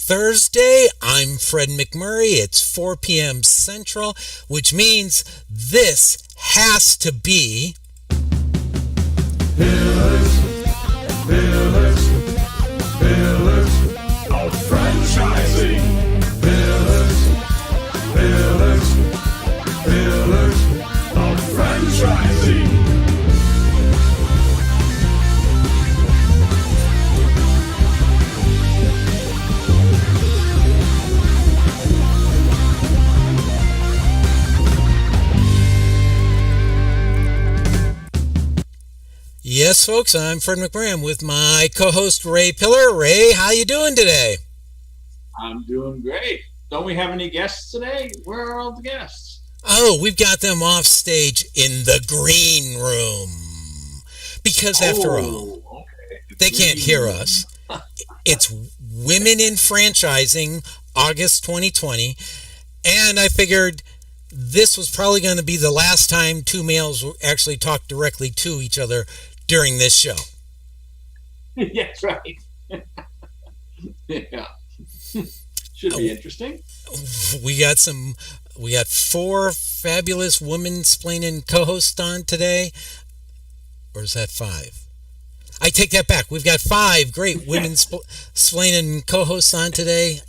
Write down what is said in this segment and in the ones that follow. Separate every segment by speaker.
Speaker 1: Thursday. I'm Fred McMurray. It's 4 p.m. Central, which means this has to be...
Speaker 2: Pillars of franchising. Pillars of franchising.
Speaker 1: Yes, folks, I'm Fred McMurray. I'm with my co-host Ray Pillar. Ray, how you doing today?
Speaker 3: I'm doing great. Don't we have any guests today? Where are all the guests?
Speaker 1: Oh, we've got them off stage in the green room. Because after all, they can't hear us. It's Women in Franchising, August 2020. And I figured this was probably going to be the last time two males actually talk directly to each other during this show.
Speaker 3: That's right. Yeah. Should be interesting.
Speaker 1: We got four fabulous women-splaining co-hosts on today. Or is that five? I take that back. We've got five great women-splaining co-hosts on today.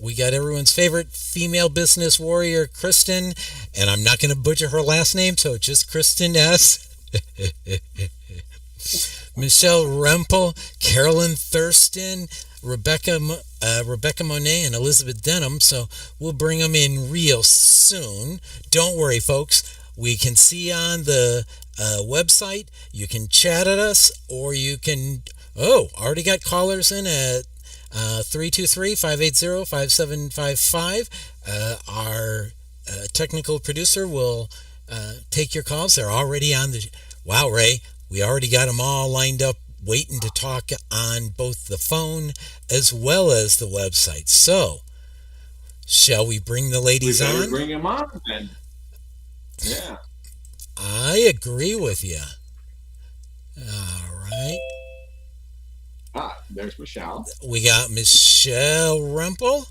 Speaker 1: We got everyone's favorite female business warrior, Kristin, and I'm not going to butcher her last name, so just Kristin S. Michelle Rempel, Carolyn Thurston, Rebecca Monet, and Elizabeth Denham. So we'll bring them in real soon. Don't worry, folks. We can see on the website. You can chat at us, or you can... Oh, already got callers in at 323-580-5755. Our technical producer will take your calls. They're already on the... Wow, Ray, we already got them all lined up, waiting to talk on both the phone as well as the website. So, shall we bring the ladies on?
Speaker 3: Bring them on, then. Yeah.
Speaker 1: I agree with you. All right.
Speaker 3: There's Michelle.
Speaker 1: We got Michelle Rempel.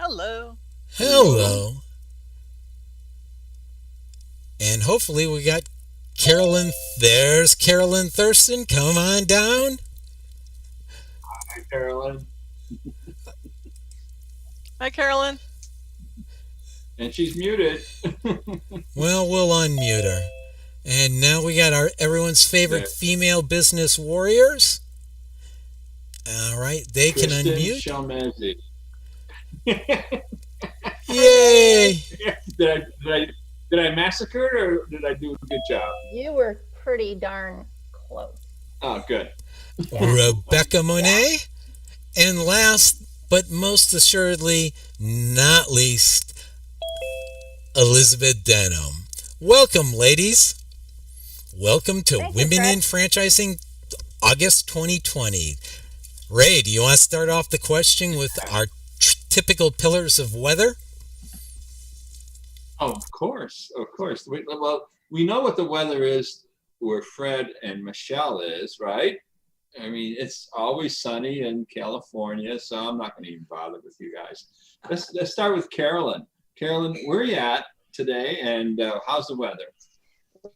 Speaker 4: Hello.
Speaker 1: Hello. And hopefully we got Carolyn. There's Carolyn Thurston. Come on down.
Speaker 3: Hi, Carolyn.
Speaker 4: Hi, Carolyn.
Speaker 3: And she's muted.
Speaker 1: Well, we'll unmute her. And now we got everyone's favorite female business warriors. All right, they can unmute.
Speaker 3: Selmeczy.
Speaker 1: Yay!
Speaker 3: Did I massacre it, or did I do a good job?
Speaker 5: You were pretty darn close.
Speaker 3: Oh, good.
Speaker 1: Rebecca Monet. And last but most assuredly not least, Elizabeth Denham. Welcome, ladies. Welcome to Women in Franchising, August 2020. Ray, do you want to start off the question with our typical pillars of weather?
Speaker 3: Oh, of course. We know what the weather is where Fred and Michelle is, right? I mean, it's always sunny in California, so I'm not going to even bother with you guys. Let's start with Carolyn. Carolyn, where are you at today, and how's the weather?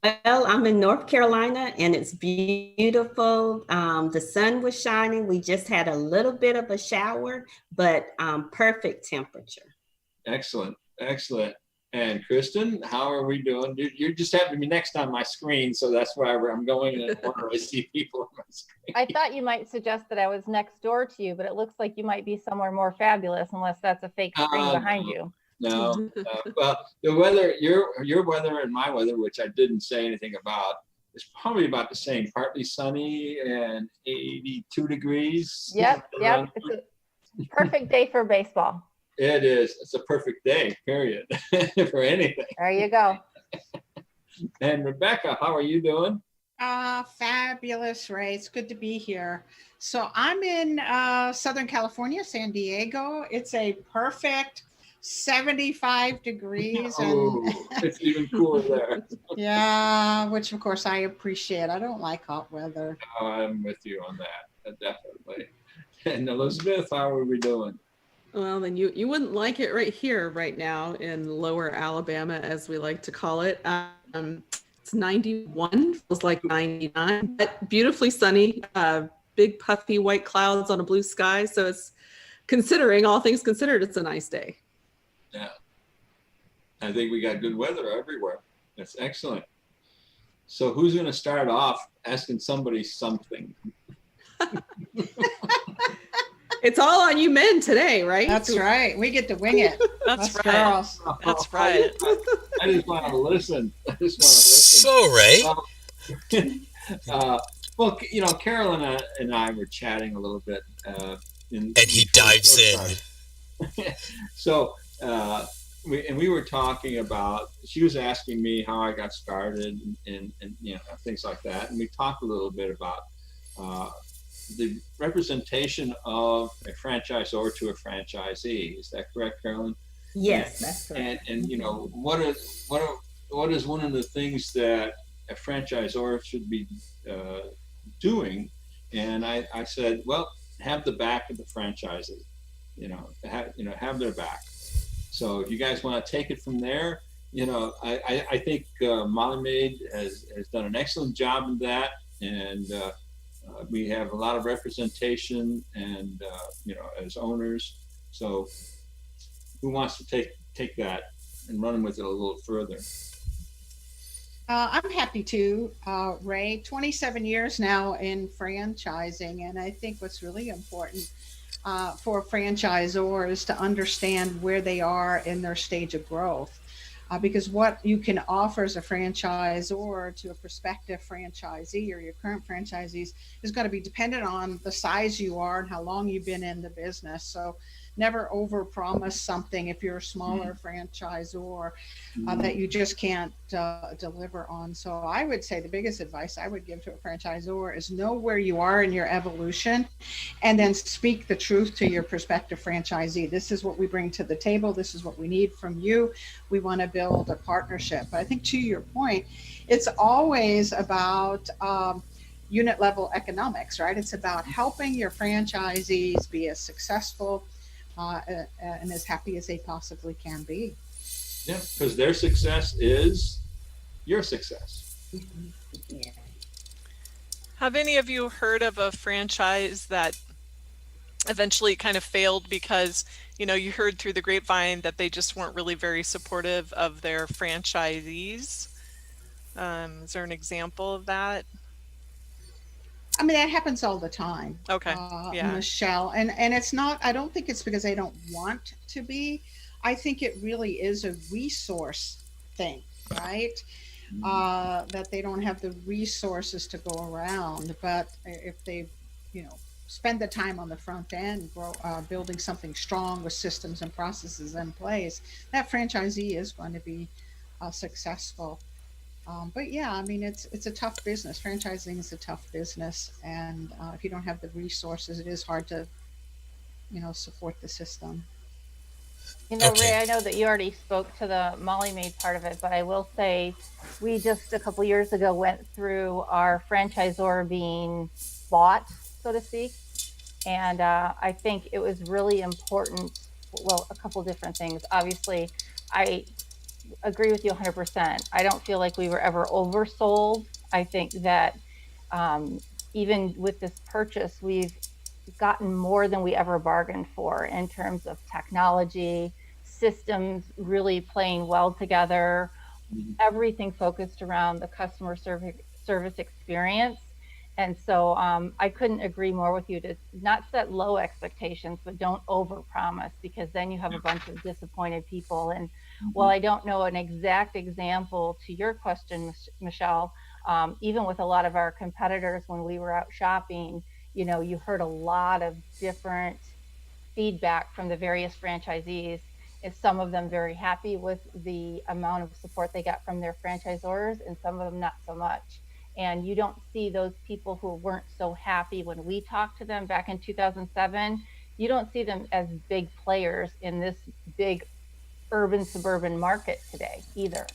Speaker 6: Well, I'm in North Carolina, and it's beautiful. The sun was shining. We just had a little bit of a shower, but perfect temperature.
Speaker 3: Excellent. And Kristin, how are we doing? You just happen to be next on my screen, so that's why I'm going in order. I see people on my screen.
Speaker 5: I thought you might suggest that I was next door to you, but it looks like you might be somewhere more fabulous, unless that's a fake screen behind you.
Speaker 3: No. Well, the weather, your weather and my weather, which I didn't say anything about, is probably about the same. Partly sunny and 82 degrees.
Speaker 5: Yep. It's a perfect day for baseball.
Speaker 3: It is. It's a perfect day, period, for anything.
Speaker 5: There you go.
Speaker 3: And Rebecca, how are you doing?
Speaker 7: Fabulous, Ray. It's good to be here. So I'm in Southern California, San Diego. It's a perfect 75 degrees.
Speaker 3: It's even cooler there.
Speaker 7: Yeah, which of course I appreciate. I don't like hot weather.
Speaker 3: I'm with you on that, definitely. And Elizabeth, how are we doing?
Speaker 8: Well, then you wouldn't like it right here, right now in Lower Alabama, as we like to call it. It's 91, feels like 99, but beautifully sunny. Big puffy white clouds on a blue sky. So it's considering all things considered, it's a nice day.
Speaker 3: Yeah, I think we got good weather everywhere. That's excellent. So who's going to start off asking somebody something?
Speaker 8: It's all on you men today, right?
Speaker 7: That's right. We get to wing it.
Speaker 4: That's
Speaker 7: Us
Speaker 4: right.
Speaker 7: girls.
Speaker 4: That's right.
Speaker 3: I just want to listen. I just want to listen.
Speaker 1: So, Ray,
Speaker 3: Well, you know, Carolyn and I were chatting a little bit. And
Speaker 1: he dives in.
Speaker 3: So we were talking about, she was asking me how I got started and you know, things like that. And we talked a little bit about the representation of a franchisor to a franchisee. Is that correct, Carolyn?
Speaker 6: Yes, that's right.
Speaker 3: And you know, what is one of the things that a franchisor should be doing? And I said, well, have the back of the franchisee. Have their back. So if you guys want to take it from there, you know, I think Molly Maid has done an excellent job in that, and we have a lot of representation, and you know, as owners. So who wants to take that and run with it a little further?
Speaker 7: I'm happy to, Ray. 27 years now in franchising, and I think what's really important for franchisors to understand where they are in their stage of growth. Because what you can offer as a franchisor to a prospective franchisee or your current franchisees is going to be dependent on the size you are and how long you've been in the business. So never overpromise something if you're a smaller franchisor that you just can't deliver on. So I would say the biggest advice I would give to a franchisor is know where you are in your evolution, and then speak the truth to your prospective franchisee. This is what we bring to the table. This is what we need from you. We want to build a partnership. But I think to your point, it's always about unit level economics, right? It's about helping your franchisees be as successful and as happy as they possibly can be.
Speaker 3: Yeah, because their success is your success.
Speaker 6: Yeah.
Speaker 4: Have any of you heard of a franchise that eventually kind of failed because, you know, you heard through the grapevine that they just weren't really very supportive of their franchisees? Is there an example of that?
Speaker 7: I mean, that happens all the time.
Speaker 4: Okay. Yeah.
Speaker 7: Michelle. And it's not, I don't think it's because they don't want to be. I think it really is a resource thing, right? That they don't have the resources to go around. But if they, you know, spend the time on the front end, building something strong with systems and processes in place, that franchisee is going to be successful. But yeah, I mean, it's a tough business. Franchising is a tough business, and if you don't have the resources, it is hard to, you know, support the system.
Speaker 5: You know,
Speaker 1: Okay.
Speaker 5: Ray, I know that you already spoke to the Molly Maid part of it, but I will say we just a couple years ago went through our franchisor being bought, so to speak. And I think it was really important. Well, a couple different things. Obviously, I agree with you 100%. I don't feel like we were ever oversold. I think that even with this purchase, we've gotten more than we ever bargained for in terms of technology, systems really playing well together, everything focused around the customer service experience. And so I couldn't agree more with you to not set low expectations, but don't overpromise, because then you have a bunch of disappointed people. And while I don't know an exact example to your question, Michelle, even with a lot of our competitors, when we were out shopping, you know, you heard a lot of different feedback from the various franchisees. Is some of them very happy with the amount of support they got from their franchisors, and some of them not so much. And you don't see those people who weren't so happy when we talked to them back in 2007. You don't see them as big players in this big urban suburban market today either.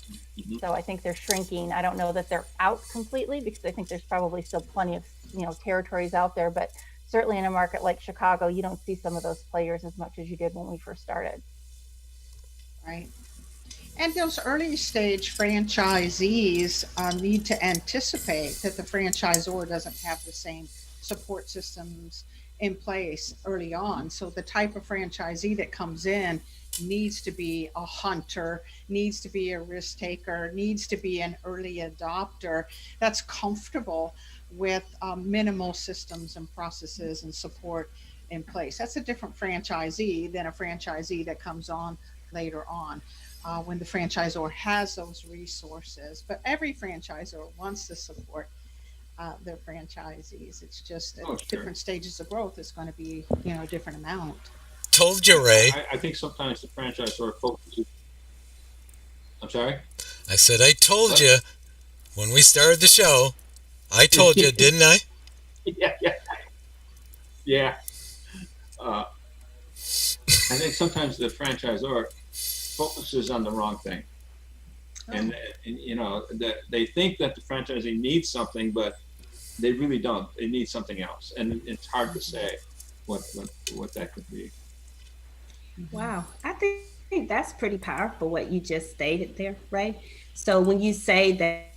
Speaker 5: So I think they're shrinking. I don't know that they're out completely, because I think there's probably still plenty of, you know, territories out there, but certainly in a market like Chicago, you don't see some of those players as much as you did when we first started.
Speaker 7: Right. And those early stage franchisees need to anticipate that the franchisor doesn't have the same support systems in place early on. So the type of franchisee that comes in needs to be a hunter, needs to be a risk taker, needs to be an early adopter that's comfortable with minimal systems and processes and support in place. That's a different franchisee than a franchisee that comes on later on when the franchisor has those resources. But every franchisor wants to support their franchisees. It's just at different stages of growth, it's going to be, a different amount.
Speaker 1: Told you, Ray.
Speaker 3: I think sometimes the franchisor focuses. I'm sorry?
Speaker 1: I said, I told you when we started the show. I told you, didn't I?
Speaker 3: Yeah. I think sometimes the franchisor focuses on the wrong thing. And that they think that the franchisee needs something, but they really don't. They need something else. And it's hard to say what that could be.
Speaker 6: Wow, I think that's pretty powerful what you just stated there, Ray. So when you say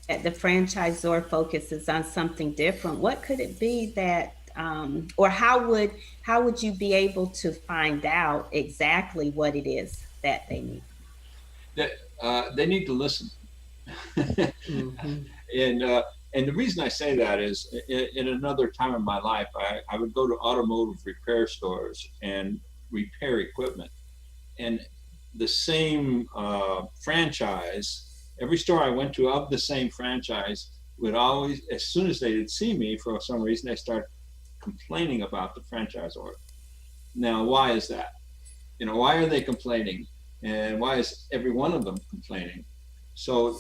Speaker 6: that the franchisor focuses on something different, what could it be that, or how would you be able to find out exactly what it is that they need?
Speaker 3: That they need to listen. And the reason I say that is in another time in my life, I would go to automotive repair stores and repair equipment, and the same franchise, every store I went to of the same franchise would always, as soon as they would see me, for some reason, they start complaining about the franchisor. Now, why is that? Why are they complaining? And why is every one of them complaining? So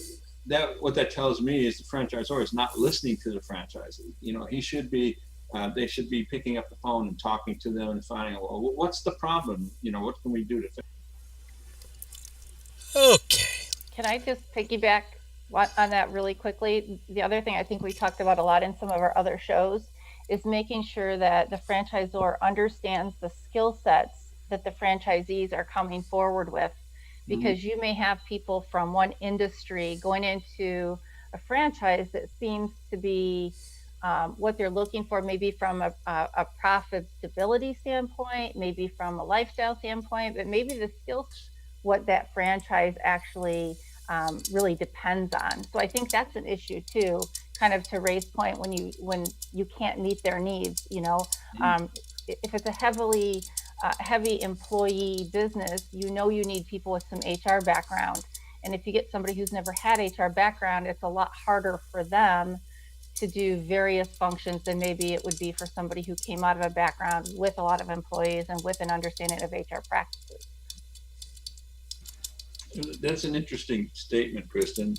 Speaker 3: what that tells me is the franchisor is not listening to the franchisee. He should be, they should be picking up the phone and talking to them and finding out, well, what's the problem? What can we do to fix it?
Speaker 1: Okay.
Speaker 5: Can I just piggyback on that really quickly? The other thing I think we talked about a lot in some of our other shows is making sure that the franchisor understands the skill sets that the franchisees are coming forward with, because you may have people from one industry going into a franchise that seems to be what they're looking for, maybe from a profitability standpoint, maybe from a lifestyle standpoint, but maybe the skills, what that franchise actually really depends on. So I think that's an issue too, kind of to Ray's point, when you can't meet their needs, if it's a heavy employee business, you need people with some HR background. And if you get somebody who's never had HR background, it's a lot harder for them to do various functions than maybe it would be for somebody who came out of a background with a lot of employees and with an understanding of HR practices.
Speaker 3: That's an interesting statement, Kristin.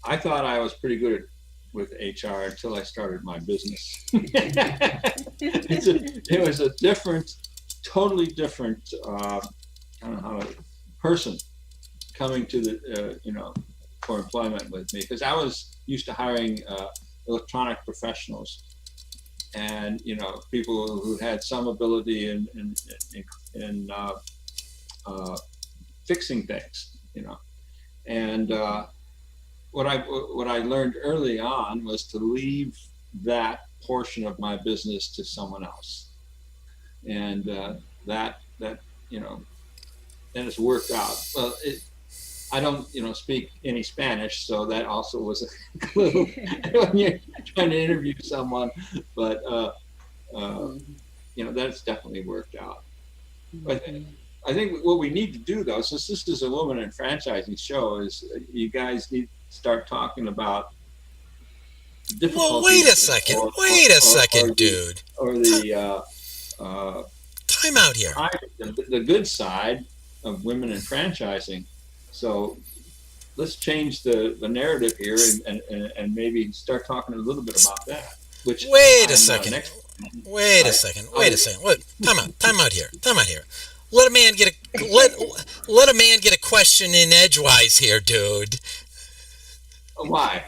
Speaker 3: I thought I was pretty good with HR until I started my business. It was a totally different, person coming to the, for employment with me, because I was used to hiring electronic professionals and, people who had some ability in fixing things, and what I learned early on was to leave that portion of my business to someone else. And that has worked out. Well, I don't speak any Spanish, so that also was a clue when you're trying to interview someone. But that's definitely worked out. But I think what we need to do, though, since this is a woman in franchising show, is you guys need to start talking about difficulties.
Speaker 1: Well, wait a second, dude.
Speaker 3: Or the
Speaker 1: time out here.
Speaker 3: The good side of women in franchising. So let's change the narrative here and maybe start talking a little bit about that.
Speaker 1: Wait a second. What? Time out here. Let a man get a question in edgewise here, dude.
Speaker 3: Why?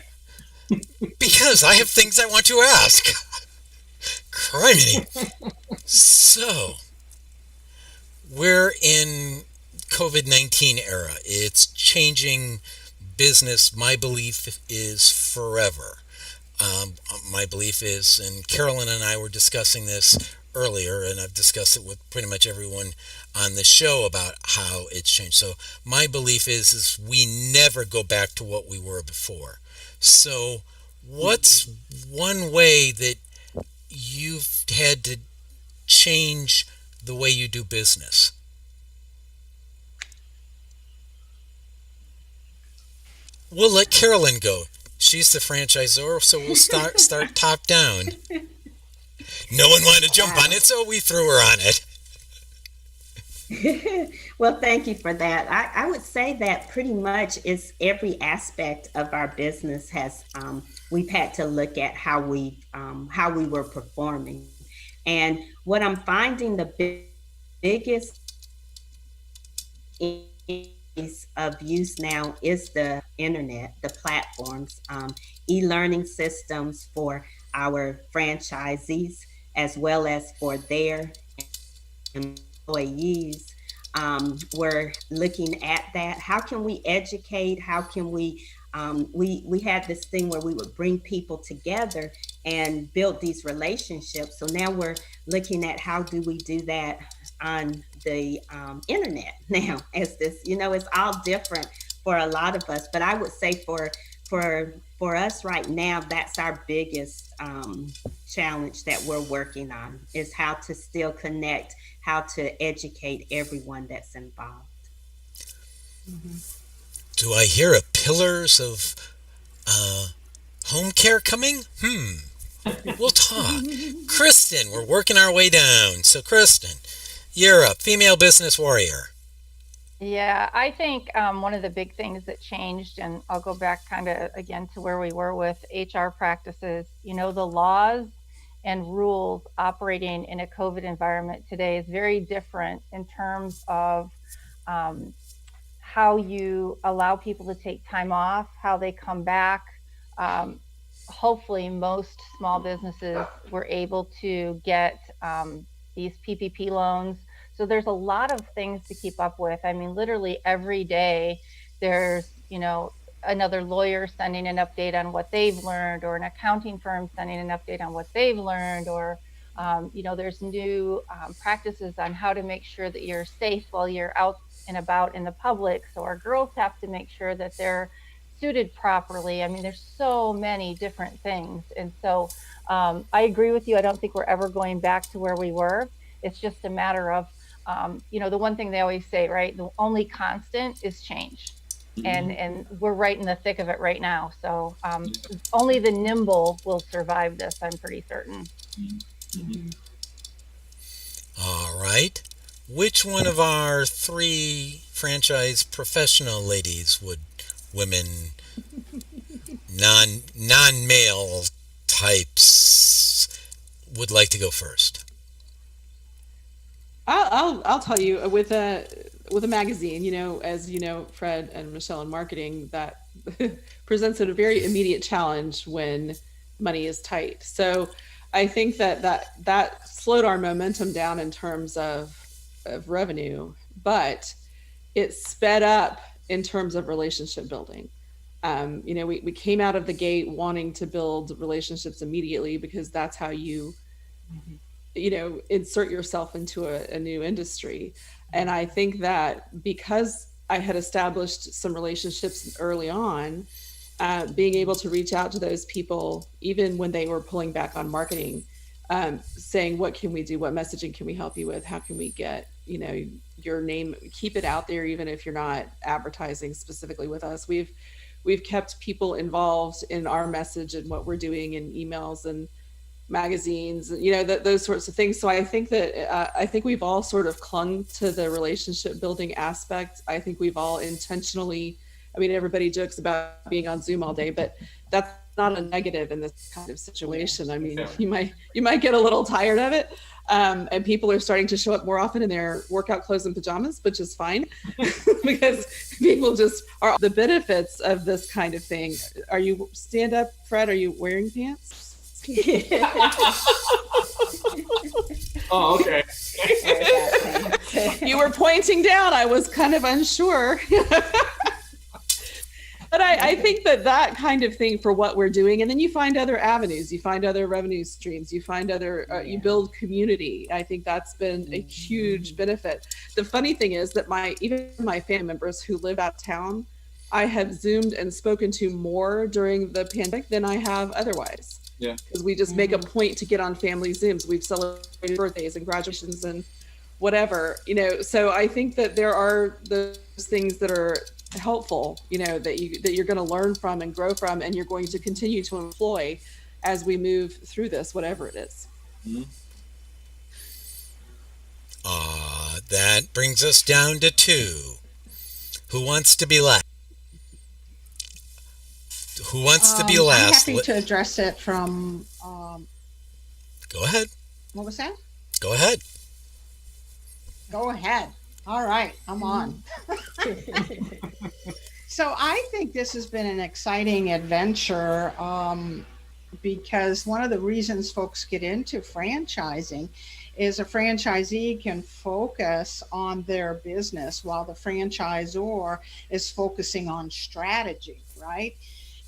Speaker 1: Because I have things I want to ask. criminy. So, we're in COVID-19 era. It's changing business. My belief is forever. My belief is, and Carolyn and I were discussing this earlier, and I've discussed it with pretty much everyone on the show about how it's changed. So my belief is we never go back to what we were before. So what's one way that you've had to change the way you do business? We'll let Carolyn go. She's the franchisor, so we'll start top down. No one wanted to jump on it, so we threw her on it.
Speaker 6: Well, thank you for that. I would say that pretty much is every aspect of our business has we've had to look at how we were performing, and what I'm finding the biggest of use now is the internet, the platforms, e-learning systems for our franchisees as well as for their employees. We're looking at that. How can we educate? How can we had this thing where we would bring people together and build these relationships. So now we're looking at how do we do that on the internet now, as this, it's all different for a lot of us. But I would say for us right now, that's our biggest challenge that we're working on, is how to still connect, how to educate everyone that's involved.
Speaker 1: Mm-hmm. Do I hear a pillars of home care coming? We'll talk. Kristin, we're working our way down. So Kristin, you're up, female business warrior.
Speaker 5: Yeah, I think one of the big things that changed, and I'll go back kind of again to where we were with HR practices, the laws and rules operating in a COVID environment today is very different in terms of how you allow people to take time off, how they come back. Hopefully most small businesses were able to get these PPP loans. So there's a lot of things to keep up with. I mean, literally every day there's, another lawyer sending an update on what they've learned, or an accounting firm sending an update on what they've learned, or, there's new practices on how to make sure that you're safe while you're out and about in the public. So our girls have to make sure that they're suited properly. I mean, there's so many different things. And so I agree with you. I don't think we're ever going back to where we were. It's just a matter of, the one thing they always say, right? The only constant is change. Mm-hmm. And we're right in the thick of it right now. So only the nimble will survive this, I'm pretty certain.
Speaker 3: Mm-hmm.
Speaker 1: All right. Which one of our three franchise professional ladies women, non-male types, would like to go first?
Speaker 8: I'll tell you, with a magazine, as you know, Fred and Michelle in marketing, that presents a very immediate challenge when money is tight. So I think that slowed our momentum down in terms of revenue, but it sped up in terms of relationship building. We came out of the gate wanting to build relationships immediately, because that's how you insert yourself into a new industry. And I think that because I had established some relationships early on, being able to reach out to those people, even when they were pulling back on marketing, saying, what can we do? What messaging can we help you with? How can we get, your name, keep it out there, even if you're not advertising specifically with us. We've kept people involved in our message and what we're doing in emails and magazines, those sorts of things. So I think that I think we've all sort of clung to the relationship building aspect. I think we've all intentionally, everybody jokes about being on Zoom all day, but that's not a negative in this kind of situation. I mean, you might get a little tired of it. And people are starting to show up more often in their workout clothes and pajamas, which is fine because people just are the benefits of this kind of thing. Are you stand up, Fred? Are you wearing pants?
Speaker 3: Oh, okay.
Speaker 8: You were pointing down. I was kind of unsure. But I think that kind of thing for what we're doing, and then you find other avenues, you find other revenue streams, you find other, you build community. I think that's been a huge benefit. The funny thing is that even my family members who live out of town, I have Zoomed and spoken to more during the pandemic than I have otherwise.
Speaker 3: Yeah.
Speaker 8: Because we just make a point to get on family Zooms. We've celebrated birthdays and graduations and whatever, so I think that there are those things that are helpful, that you're going to learn from and grow from, and you're going to continue to employ as we move through this, whatever it is.
Speaker 3: Mm-hmm.
Speaker 1: That brings us down to 2. Who wants to be last? Who wants to be last?
Speaker 7: I'm happy to address it from.
Speaker 1: Go ahead.
Speaker 7: What was that?
Speaker 1: Go ahead.
Speaker 7: Go ahead. All right, I'm on. So I think this has been an exciting adventure because one of the reasons folks get into franchising is a franchisee can focus on their business while the franchisor is focusing on strategy, right?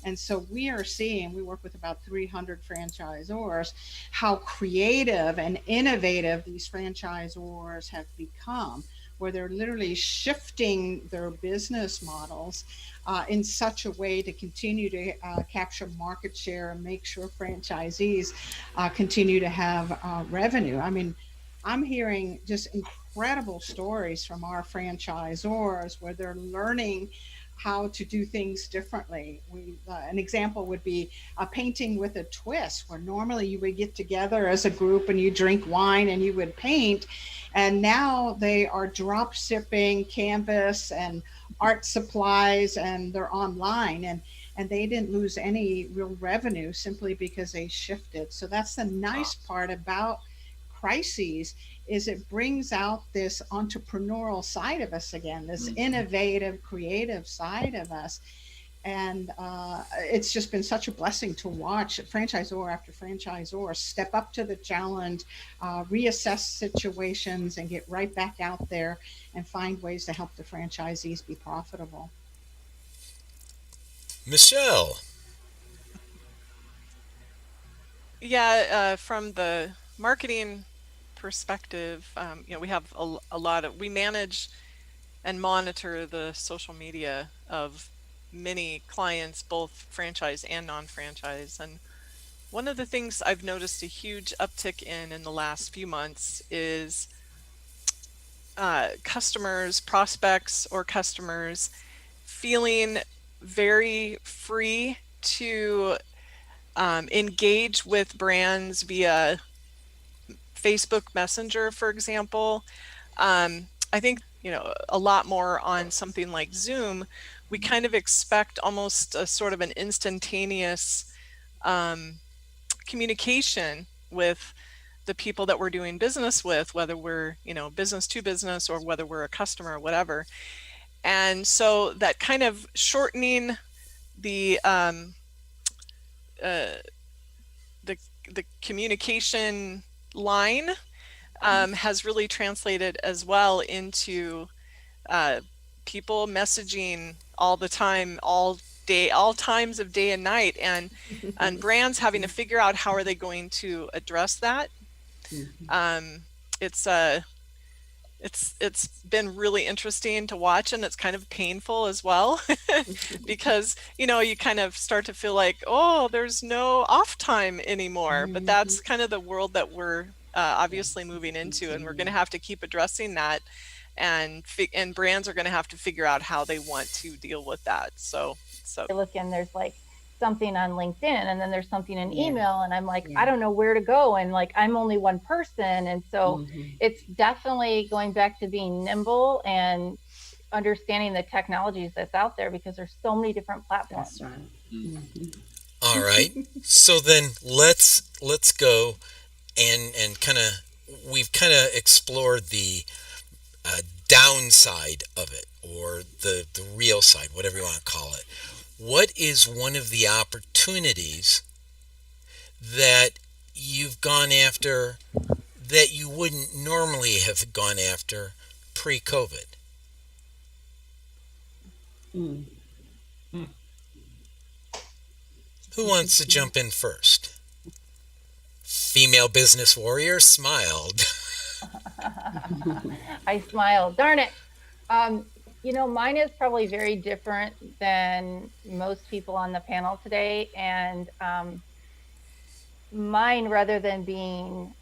Speaker 7: And so we work with about 300 franchisors, how creative and innovative these franchisors have become, where they're literally shifting their business models in such a way to continue to capture market share and make sure franchisees continue to have revenue. I mean, I'm hearing just incredible stories from our franchisors where they're learning how to do things differently. An example would be a painting with a twist, where normally you would get together as a group and you drink wine and you would paint. And now they are drop shipping canvas and art supplies, and they're online, and they didn't lose any real revenue simply because they shifted. So that's the nice part about crises, is it brings out this entrepreneurial side of us again, this innovative, creative side of us. And it's just been such a blessing to watch franchisor after franchisor step up to the challenge, reassess situations, and get right back out there and find ways to help the franchisees be profitable.
Speaker 1: Michelle.
Speaker 4: Yeah, from the marketing perspective, we have a lot of, we manage and monitor the social media of many clients, both franchise and non-franchise. And one of the things I've noticed a huge uptick in the last few months is prospects or customers feeling very free to engage with brands via Facebook Messenger, for example. I think, a lot more on something like Zoom. We kind of expect almost a sort of an instantaneous communication with the people that we're doing business with, whether we're, business to business or whether we're a customer or whatever. And so that kind of shortening the communication line has really translated as well into people messaging all the time, all day, all times of day and night, and brands having to figure out how are they going to address that. It's been really interesting to watch, and it's kind of painful as well because you kind of start to feel like, oh, there's no off time anymore. But that's kind of the world that we're obviously moving into, and we're going to have to keep addressing that, and brands are going to have to figure out how they want to deal with that. So
Speaker 5: look, and there's like something on LinkedIn, and then there's something in email, and I'm like, I don't know where to go, and like I'm only one person, and so it's definitely going back to being nimble and understanding the technologies that's out there, because there's so many different platforms.
Speaker 6: That's right.
Speaker 1: All right, so then let's go and we've kind of explored the downside of it, or the real side, whatever you want to call it. What is one of the opportunities that you've gone after that you wouldn't normally have gone after pre-COVID?
Speaker 6: Mm.
Speaker 1: Who wants to jump in first? Female business warrior smiled.
Speaker 5: I smiled. Darn it. Mine is probably very different than most people on the panel today. And mine, rather than being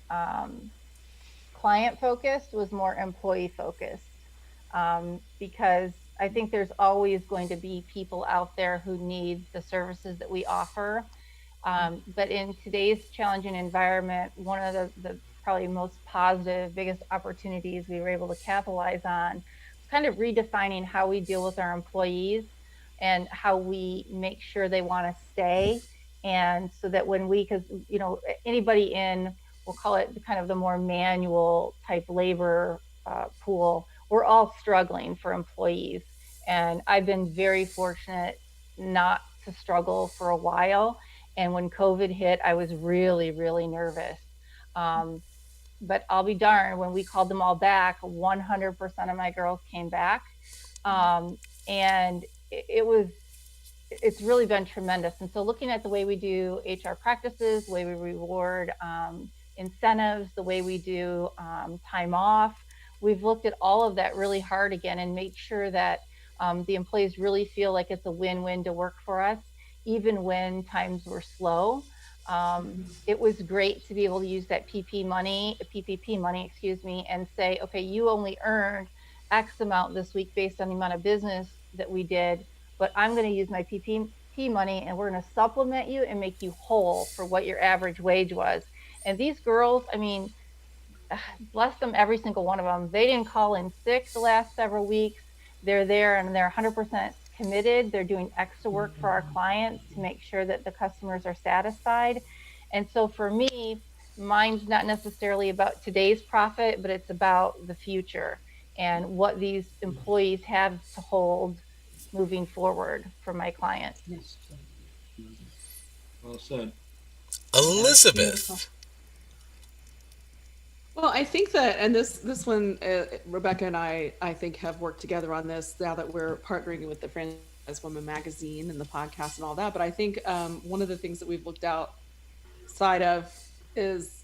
Speaker 5: client focused, was more employee focused. Because I think there's always going to be people out there who need the services that we offer. But in today's challenging environment, one of the probably most positive, biggest opportunities we were able to capitalize on was kind of redefining how we deal with our employees and how we make sure they want to stay. And so that because anybody in, we'll call it kind of the more manual type labor pool, we're all struggling for employees. And I've been very fortunate not to struggle for a while. And when COVID hit, I was really, really nervous. But I'll be darned, when we called them all back, 100% of my girls came back. And it's really been tremendous. And so looking at the way we do HR practices, the way we reward incentives, the way we do time off, we've looked at all of that really hard again and made sure that the employees really feel like it's a win-win to work for us, even when times were slow. It was great to be able to use that PPP money, and say, okay, you only earned X amount this week based on the amount of business that we did, but I'm going to use my PPP money and we're going to supplement you and make you whole for what your average wage was. And these girls, I mean, bless them, every single one of them. They didn't call in sick the last several weeks. They're there and they're 100% committed. They're doing extra work for our clients to make sure that the customers are satisfied. And so for me, mine's not necessarily about today's profit, but it's about the future and what these employees have to hold moving forward for my clients.
Speaker 3: Well said.
Speaker 1: Elizabeth.
Speaker 8: Well, I think that, and this one, Rebecca and I think have worked together on this now that we're partnering with the Franchise Women magazine and the podcast and all that. But I think one of the things that we've looked outside of is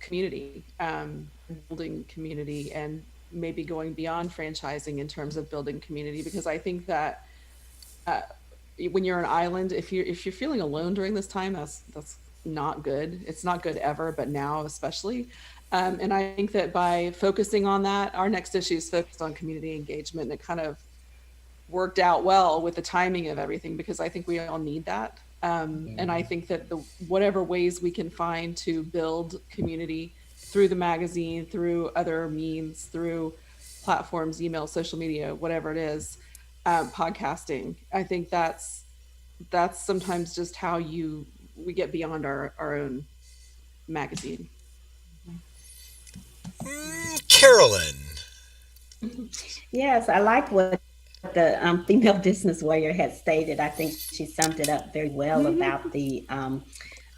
Speaker 8: community, building community, and maybe going beyond franchising in terms of building community. Because I think that when you're an island, if you're feeling alone during this time, that's not good. It's not good ever, but now especially. And I think that by focusing on that, our next issue is focused on community engagement, and it kind of worked out well with the timing of everything, because I think we all need that. And I think that whatever ways we can find to build community through the magazine, through other means, through platforms, email, social media, whatever it is, podcasting, I think that's sometimes just how we get beyond our own magazine.
Speaker 1: Carolyn.
Speaker 6: Yes, I like what the female business warrior had stated. I think she summed it up very well about the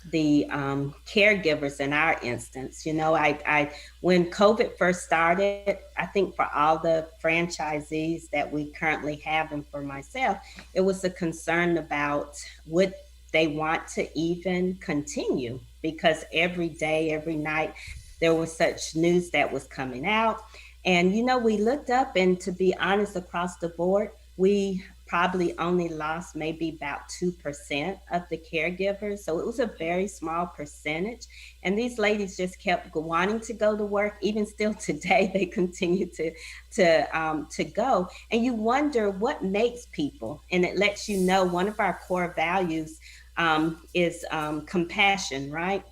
Speaker 6: caregivers in our instance. I when COVID first started, I think for all the franchisees that we currently have, and for myself, it was a concern about would they want to even continue, because every day, every night, there was such news that was coming out. And, we looked up, and to be honest, across the board, we probably only lost maybe about 2% of the caregivers. So it was a very small percentage. And these ladies just kept wanting to go to work. Even still today, they continue to go. And you wonder what makes people, and it lets you know one of our core values is compassion, right?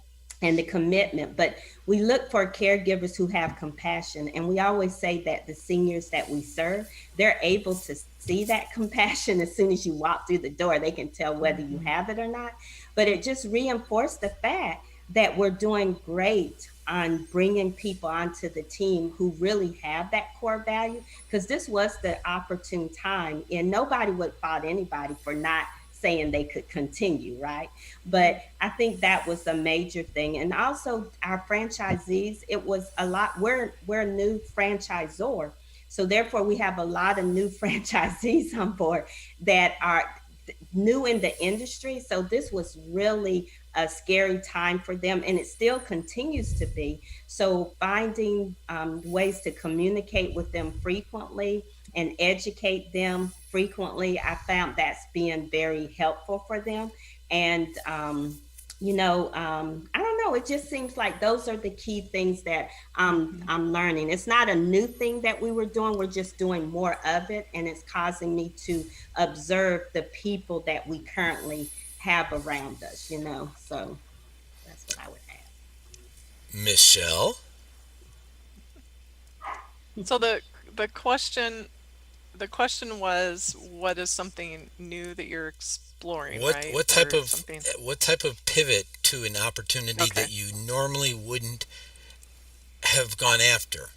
Speaker 6: And the commitment. But we look for caregivers who have compassion. And we always say that the seniors that we serve, they're able to see that compassion as soon as you walk through the door. They can tell whether you have it or not. But it just reinforced the fact that we're doing great on bringing people onto the team who really have that core value, because this was the opportune time, and nobody would fault anybody for not saying they could continue, right? But I think that was a major thing. And also our franchisees, it was a lot, we're a new franchisor. So therefore we have a lot of new franchisees on board that are new in the industry. So this was really a scary time for them, and it still continues to be. So finding ways to communicate with them frequently and educate them frequently, I found that's being very helpful for them. And I don't know. It just seems like those are the key things that I'm learning. It's not a new thing that we were doing. We're just doing more of it, and it's causing me to observe the people that we currently have around us. So that's what I would add.
Speaker 1: Michelle?
Speaker 4: So the question was, what is something new that you're exploring, right?
Speaker 1: What type of pivot to an opportunity
Speaker 4: Okay.
Speaker 1: that you normally wouldn't have gone after?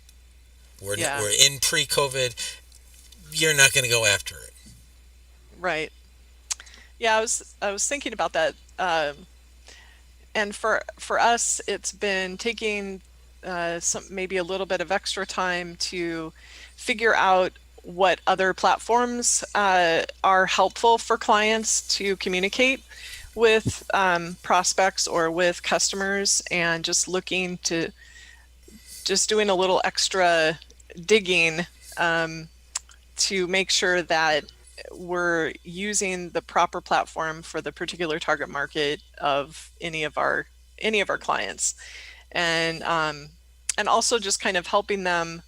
Speaker 1: We're in pre-COVID. You're not going to go after it.
Speaker 4: Right. Yeah, I was thinking about that. And for us, it's been taking maybe a little bit of extra time to figure out what other platforms are helpful for clients to communicate with prospects or with customers, and just doing a little extra digging to make sure that we're using the proper platform for the particular target market of any of our clients, and also just kind of helping them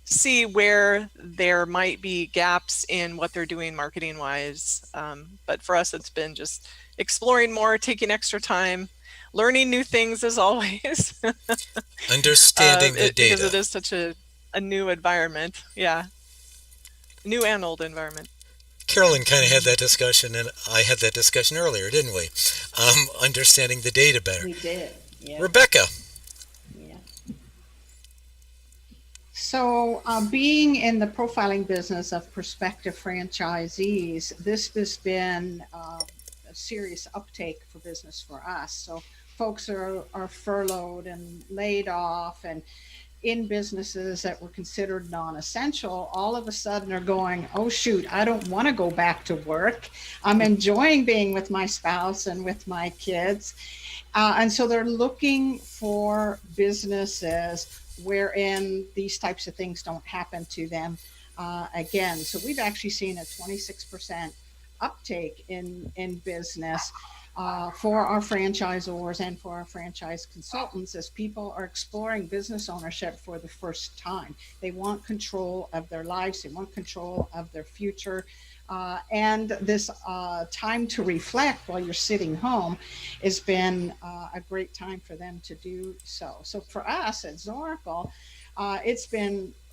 Speaker 4: see where there might be gaps in what they're doing marketing wise. But for us, it's been just exploring more, taking extra time, learning new things as always.
Speaker 1: Understanding the data.
Speaker 4: Because it is such a new environment. Yeah. New and old environment.
Speaker 1: Carolyn kind of had that discussion, and I had that discussion earlier, didn't we? Understanding the data better.
Speaker 6: We did. Yeah.
Speaker 1: Rebecca.
Speaker 6: Yeah.
Speaker 7: So, being in the profiling business of prospective franchisees, this has been a serious uptake for business for us. So, folks are furloughed and laid off, and in businesses that were considered non-essential, all of a sudden are going, oh shoot, I don't want to go back to work. I'm enjoying being with my spouse and with my kids. And so they're looking for businesses wherein these types of things don't happen to them again. So we've actually seen a 26% uptake in business for our franchisors and for our franchise consultants, as people are exploring business ownership for the first time. They want control of their lives, they want control of their future. And this time to reflect while you're sitting home has been a great time for them to do so. So for us at Zoracle,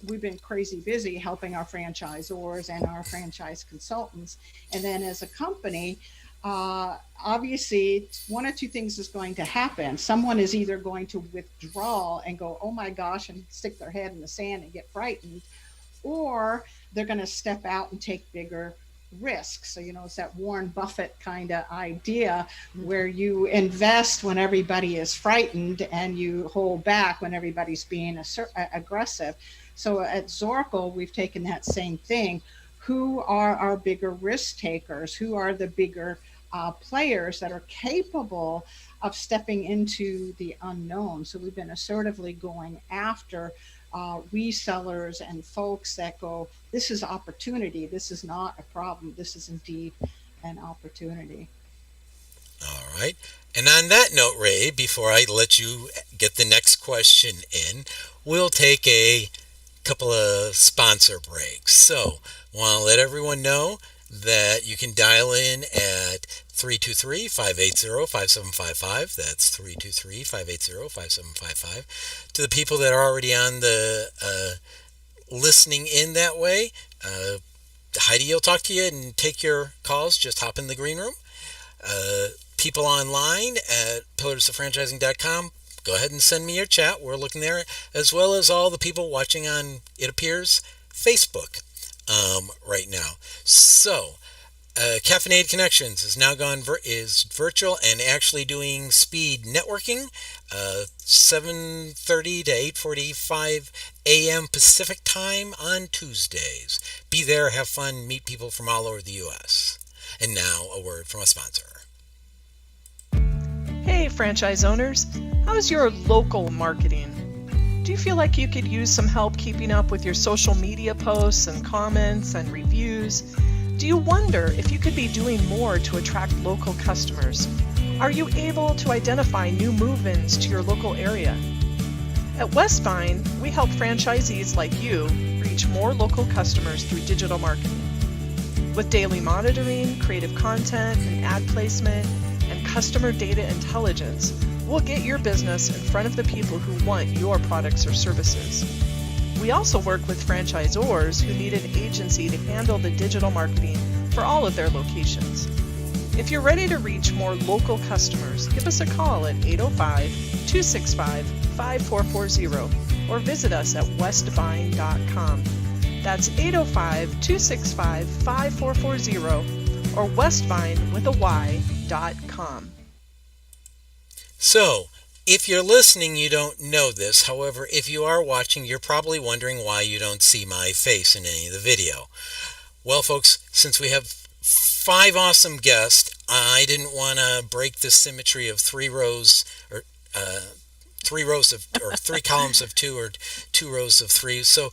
Speaker 7: we've been crazy busy helping our franchisors and our franchise consultants. And then as a company, obviously one of two things is going to happen. Someone is either going to withdraw and go, oh my gosh, and stick their head in the sand and get frightened, or they're going to step out and take bigger risks. So, it's that Warren Buffett kind of idea where you invest when everybody is frightened and you hold back when everybody's being aggressive. So at Zoracle, we've taken that same thing. Who are our bigger risk takers? Who are the bigger players that are capable of stepping into the unknown? So we've been assertively going after resellers and folks that go, this is opportunity. This is not a problem. This is indeed an opportunity.
Speaker 1: All right. And on that note, Ray, before I let you get the next question in, we'll take a couple of sponsor breaks. So, want to let everyone know that you can dial in at 323-580-5755. That's 323-580-5755. To the people that are already on the listening in that way, Heidi will talk to you and take your calls. Just hop in the green room. People online at pillarsofranchising.com, go ahead and send me your chat. We're looking there, as well as all the people watching on, it appears, Facebook right now. So, Caffeinated Connections is now is virtual and actually doing speed networking, 7:30 to 8:45 a.m. Pacific time on Tuesdays. Be there, have fun, meet people from all over the U.S. And now a word from a sponsor.
Speaker 4: Hey, franchise owners, how's your local marketing? Do you feel like you could use some help keeping up with your social media posts and comments and reviews? Do you wonder if you could be doing more to attract local customers? Are you able to identify new move-ins to your local area? At Westvyne, we help franchisees like you reach more local customers through digital marketing. With daily monitoring, creative content, and ad placement, and customer data intelligence, we'll get your business in front of the people who want your products or services. We also work with franchisors who need an agency to handle the digital marketing for all of their locations. If you're ready to reach more local customers, give us a call at 805-265-5440 or visit us at westvyne.com. That's 805-265-5440 or westvyne.com.
Speaker 1: So, if you're listening, you don't know this. However, if you are watching, you're probably wondering why you don't see my face in any of the video. Well, folks, since we have 5 awesome guests, I didn't want to break the symmetry of 3 rows or 3 columns of 2 or 2 rows of 3. So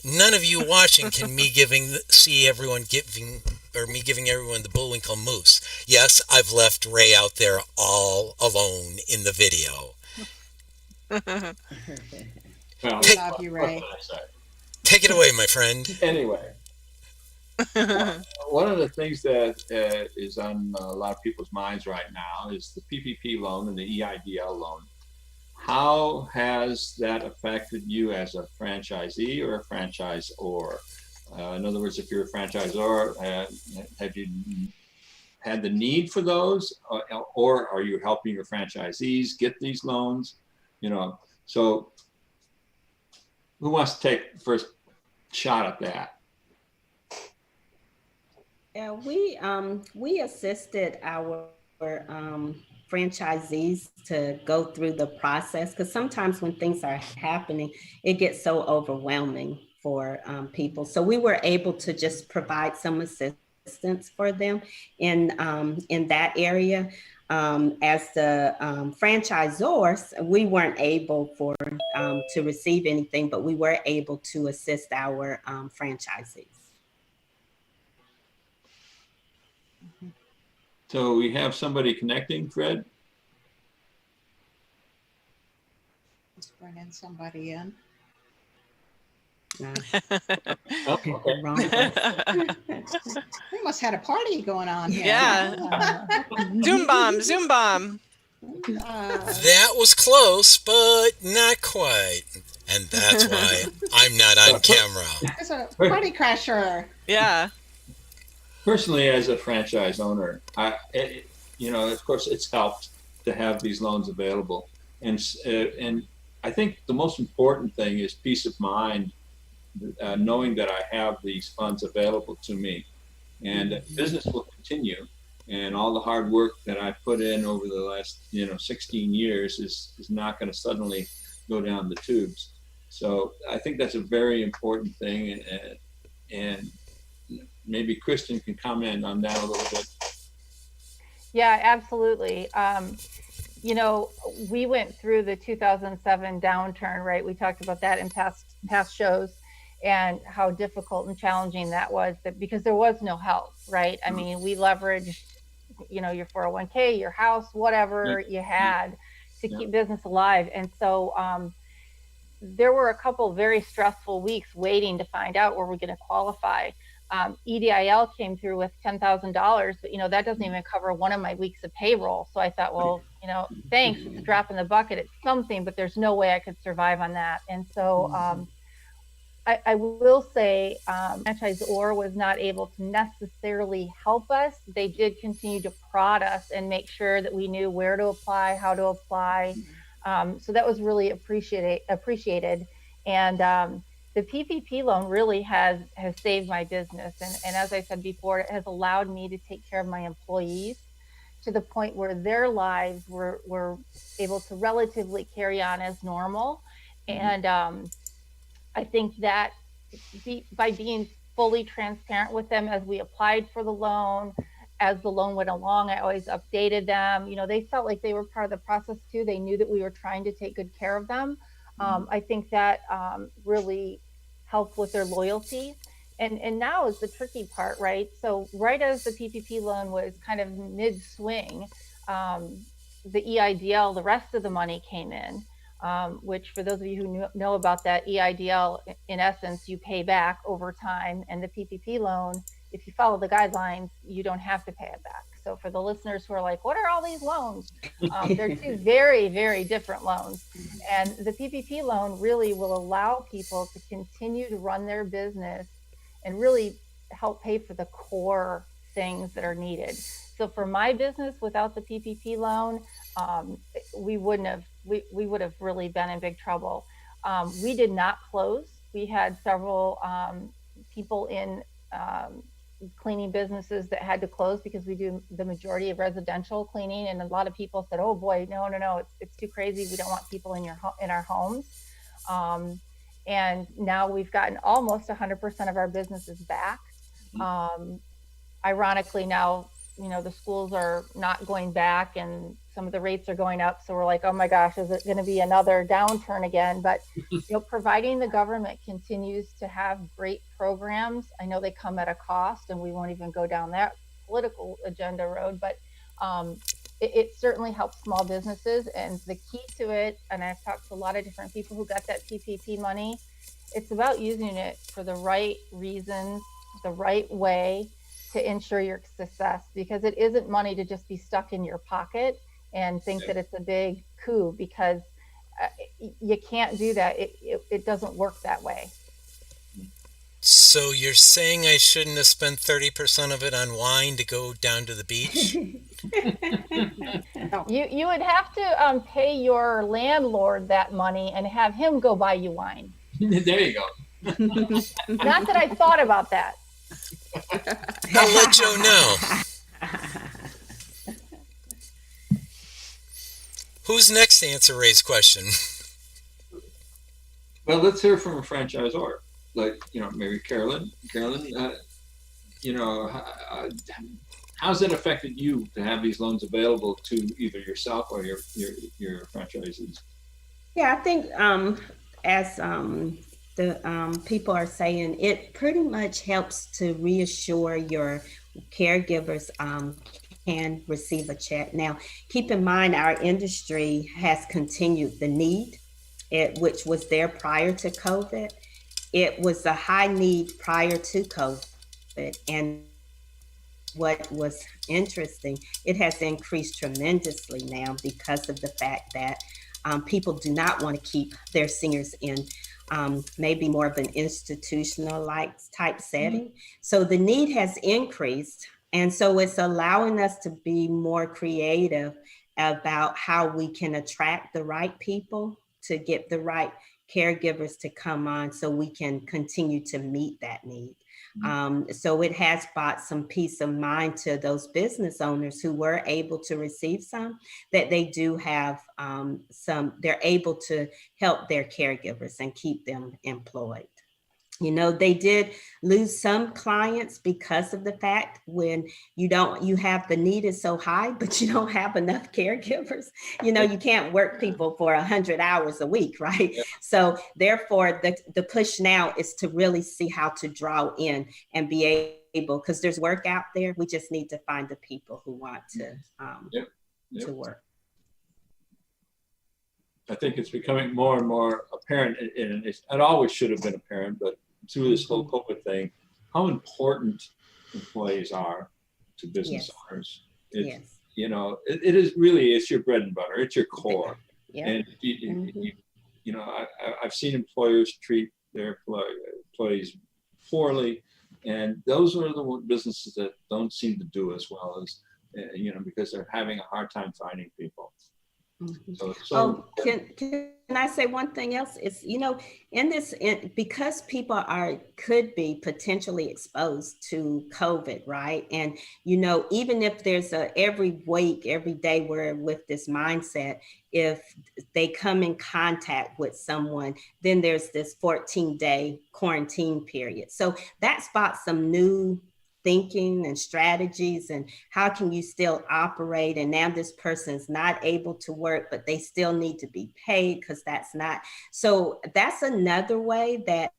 Speaker 1: none of you watching can me giving everyone the Bullwinkle moose. Yes, I've left Ray out there all alone in the video.
Speaker 3: Well,
Speaker 7: We love you, Ray.
Speaker 3: what can I say?
Speaker 1: Take it away, my friend.
Speaker 3: Anyway, one of the things that is on a lot of people's minds right now is the PPP loan and the EIDL loan. How has that affected you as a franchisee or a franchisor? In other words, if you're a franchisor, have you had the need for those, or are you helping your franchisees get these loans? So who wants to take the first shot at that?
Speaker 6: Yeah, we assisted our franchisees to go through the process, because sometimes when things are happening, it gets so overwhelming for people. So we were able to just provide some assistance for them in that area. As the franchisors, we weren't able to receive anything, but we were able to assist our franchisees.
Speaker 3: So we have somebody connecting, Fred?
Speaker 7: Let's bring in somebody in.
Speaker 3: Oh, okay.
Speaker 6: Wrong.
Speaker 7: We must have had a party going on here.
Speaker 4: Yeah. Zoom bomb.
Speaker 1: That was close, but not quite. And that's why I'm not on camera.
Speaker 7: It's a party crasher.
Speaker 4: Yeah.
Speaker 3: Personally, as a franchise owner, of course, it's helped to have these loans available, and I think the most important thing is peace of mind, knowing that I have these funds available to me, and business will continue, and all the hard work that I put in over the last 16 years is not going to suddenly go down the tubes. So I think that's a very important thing, and maybe Kristin can comment on that a little bit.
Speaker 5: Yeah, absolutely. We went through the 2007 downturn, right? We talked about that in past shows, and how difficult and challenging that was, because there was no help, right? I mean, we leveraged, your 401k, your house, whatever you had to keep business alive. And so there were a couple very stressful weeks waiting to find out were we going to qualify. EDIL came through with $10,000, but that doesn't even cover one of my weeks of payroll. So I thought, well, thanks, it's a drop in the bucket, it's something, but there's no way I could survive on that. And so I will say franchisor was not able to necessarily help us. They did continue to prod us and make sure that we knew where to apply, how to apply. So that was really appreciated. And the PPP loan really has saved my business. And as I said before, it has allowed me to take care of my employees to the point where their lives were able to relatively carry on as normal. And I think that by being fully transparent with them as we applied for the loan, as the loan went along, I always updated them. You know, they felt like they were part of the process too. They knew that we were trying to take good care of them. I think that really helped with their loyalty. And now is the tricky part, right? So right as the PPP loan was kind of mid-swing, the EIDL, the rest of the money came in, which for those of you who know about that, EIDL, in essence, you pay back over time. And the PPP loan, if you follow the guidelines, you don't have to pay it back. So for the listeners who are like, what are all these loans? They're two very, very different loans. And the PPP loan really will allow people to continue to run their business and really help pay for the core things that are needed. So for my business, without the PPP loan, we would have really been in big trouble. We did not close. We had several people in cleaning businesses that had to close because we do the majority of residential cleaning, and a lot of people said, "Oh boy, no, it's too crazy. We don't want people in our homes." And now we've gotten almost 100% of our businesses back. Ironically, now the schools are not going back, and some of the rates are going up. So we're like, oh my gosh, is it going to be another downturn again? But providing the government continues to have great programs. I know they come at a cost, and we won't even go down that political agenda road, but it certainly helps small businesses. And the key to it, and I've talked to a lot of different people who got that PPP money, it's about using it for the right reasons, the right way, to ensure your success, because it isn't money to just be stuck in your pocket and think that it's a big coup, because you can't do that. It doesn't work that way.
Speaker 1: So you're saying I shouldn't have spent 30% of it on wine to go down to the beach?
Speaker 5: You would have to pay your landlord that money and have him go buy you wine.
Speaker 3: There you go.
Speaker 5: Not that I thought about that.
Speaker 1: I'll let Joe know. Who's next to answer Ray's question?
Speaker 3: Well, let's hear from a franchisor, like maybe Carolyn. Carolyn, how's it affected you to have these loans available to either yourself or your franchisees?
Speaker 6: Yeah, I think as the people are saying, it pretty much helps to reassure your caregivers can receive a check. Now, keep in mind, our industry has continued the need, which was there prior to COVID. It was a high need prior to COVID. And what was interesting, it has increased tremendously now because of the fact that people do not want to keep their seniors in maybe more of an institutional type setting. So the need has increased. And so it's allowing us to be more creative about how we can attract the right people to get the right caregivers to come on so we can continue to meet that need. So it has brought some peace of mind to those business owners who were able to receive some, that they do have they're able to help their caregivers and keep them employed. They did lose some clients because of the fact when you have the need is so high, but you don't have enough caregivers. You can't work people for 100 hours a week, right? Yeah. So therefore, the push now is to really see how to draw in and be able, because there's work out there. We just need to find the people who want to to work.
Speaker 3: I think it's becoming more and more apparent, and it always should have been apparent, but through this whole COVID thing, how important employees are to business owners. It is really, it's your bread and butter, it's your core. Yeah. And I've seen employers treat their employees poorly, and those are the businesses that don't seem to do as well as because they're having a hard time finding people. So
Speaker 6: Can I say one thing else? Is, because people could be potentially exposed to COVID, right? And, even if there's every week, every day we're with this mindset, if they come in contact with someone, then there's this 14-day quarantine period. So that spots some new thinking and strategies, and how can you still operate, and now this person's not able to work but they still need to be paid, because that's another way that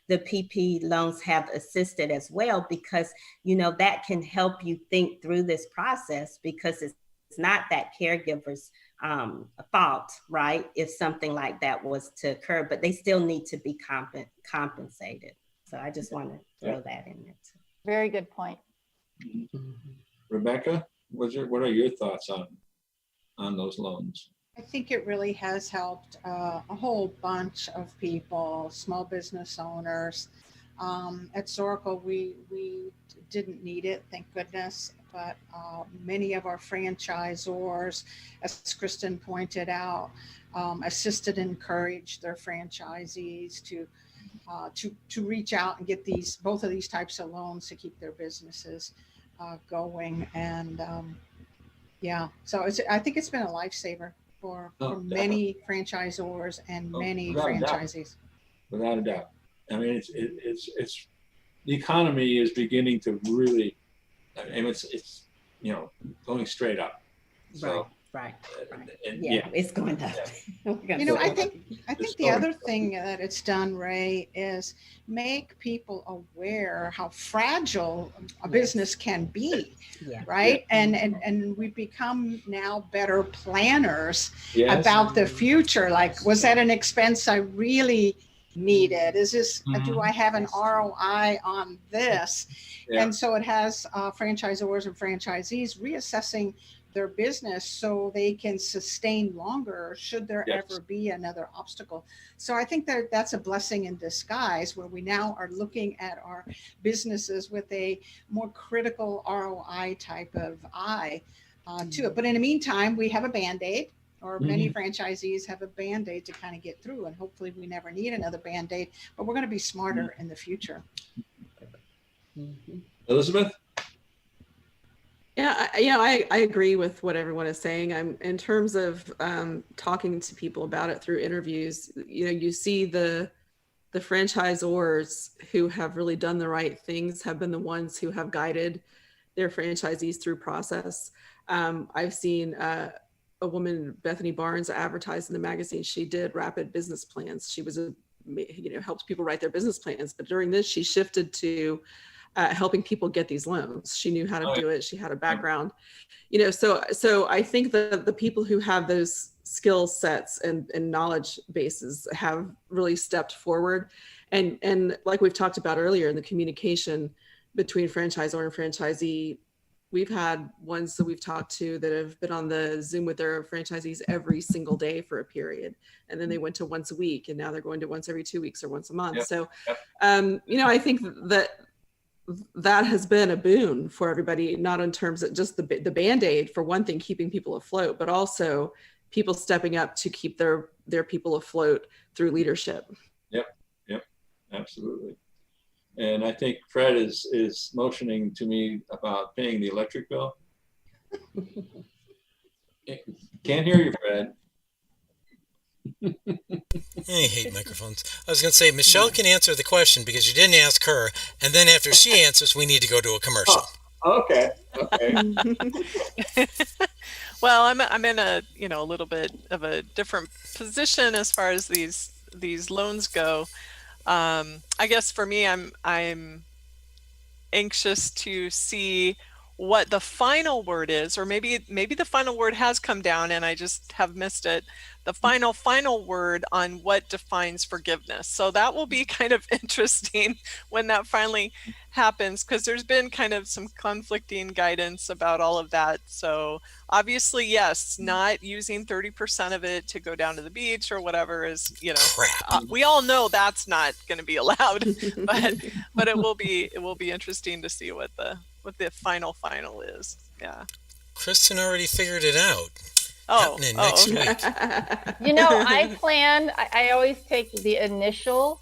Speaker 6: the PP loans have assisted as well, because that can help you think through this process, because it's not that caregiver's fault, right, if something like that was to occur, but they still need to be compensated. So I just want to throw that in there too.
Speaker 5: Very good point.
Speaker 3: Rebecca, what are your thoughts on those loans?
Speaker 7: I think it really has helped a whole bunch of people, small business owners. At Zoracle, we didn't need it, thank goodness, but many of our franchisors, as Kristin pointed out, assisted and encouraged their franchisees to reach out and get both of these types of loans to keep their businesses going. And so I think it's been a lifesaver for many franchisors and many franchisees.
Speaker 3: Without a doubt. I mean, it's the economy is beginning to really, I mean, it's going straight up. So,
Speaker 6: Right.
Speaker 3: And
Speaker 6: It's going up.
Speaker 3: Yeah.
Speaker 7: I think the other thing that it's done, Ray, is make people aware how fragile a business can be, right? And we've become now better planners about the future. Like, was that an expense I really needed? Is this, do I have an ROI on this? Yeah. And so it has franchisors and franchisees reassessing their business so they can sustain longer should there ever be another obstacle. So I think that that's a blessing in disguise, where we now are looking at our businesses with a more critical ROI type of eye to it. But in the meantime, we have a Band-Aid, or many franchisees have a Band-Aid to kind of get through, and hopefully we never need another Band-Aid, but we're going to be smarter in the future.
Speaker 3: Elizabeth?
Speaker 8: Yeah, I agree with what everyone is saying. I'm in terms of talking to people about it through interviews. You see the franchisors who have really done the right things have been the ones who have guided their franchisees through process. I've seen a woman, Bethany Barnes, advertised in the magazine. She did rapid business plans. She was helped people write their business plans. But during this, she shifted to helping people get these loans. She knew how to do it. She had a background, so I think that the people who have those skill sets and knowledge bases have really stepped forward. And like we've talked about earlier in the communication between franchisor and franchisee, we've had ones that we've talked to that have been on the Zoom with their franchisees every single day for a period. And then they went to once a week, and now they're going to once every 2 weeks or once a month. Yep. So, I think that has been a boon for everybody, not in terms of just the Band-Aid, for one thing, keeping people afloat, but also people stepping up to keep their people afloat through leadership.
Speaker 3: Yep, absolutely. And I think Fred is motioning to me about paying the electric bill. Can't hear you, Fred.
Speaker 1: I hate microphones. I was going to say, Michelle can answer the question because you didn't ask her. And then after she answers, we need to go to a commercial.
Speaker 3: Oh, okay.
Speaker 4: Well, I'm in a little bit of a different position as far as these loans go. I guess for me, I'm anxious to see what the final word is, or maybe the final word has come down and I just have missed it. The final word on what defines forgiveness. So that will be kind of interesting when that finally happens, because there's been kind of some conflicting guidance about all of that. So obviously, yes, not using 30% of it to go down to the beach or whatever is, we all know that's not going to be allowed, but it will be interesting to see what the final is. Yeah.
Speaker 1: Kristin already figured it out.
Speaker 4: Oh,
Speaker 1: happening next
Speaker 4: okay.
Speaker 1: week.
Speaker 5: You know, I always take the initial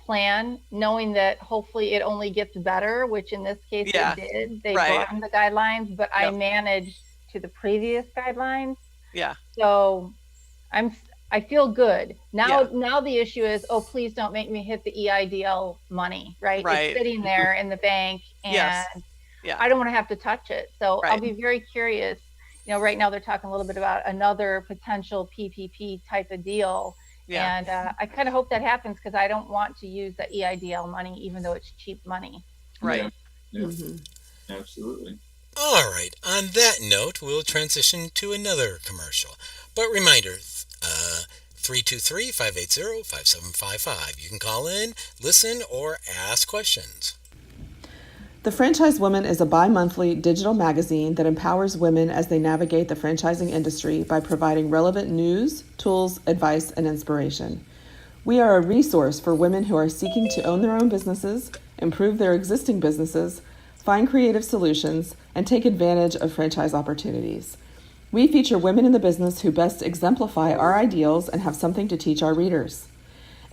Speaker 5: plan, knowing that hopefully it only gets better, which in this case
Speaker 4: Yeah,
Speaker 5: it did. They
Speaker 4: right.
Speaker 5: broadened the guidelines, but I
Speaker 4: Yep.
Speaker 5: managed to the previous guidelines.
Speaker 4: Yeah,
Speaker 5: So I feel good. Now
Speaker 4: Yeah.
Speaker 5: now the issue is, oh, please don't make me hit the EIDL money, right?
Speaker 4: Right.
Speaker 5: It's sitting there in the bank and
Speaker 4: Yes. Yeah.
Speaker 5: I don't want to have to touch it. So I'll
Speaker 4: Right.
Speaker 5: be very curious. You know, right now they're talking a little bit about another potential PPP type of deal.
Speaker 4: Yeah.
Speaker 5: And I kind of hope that happens because I don't want to use the EIDL money, even though it's cheap money.
Speaker 4: Right.
Speaker 3: Yeah,
Speaker 8: Mhm.
Speaker 3: absolutely.
Speaker 1: All right. On that note, we'll transition to another commercial. But reminder, 323-580-5755. You can call in, listen, or ask questions.
Speaker 8: The Franchise Woman is a bi-monthly digital magazine that empowers women as they navigate the franchising industry by providing relevant news, tools, advice, and inspiration. We are a resource for women who are seeking to own their own businesses, improve their existing businesses, find creative solutions, and take advantage of franchise opportunities. We feature women in the business who best exemplify our ideals and have something to teach our readers.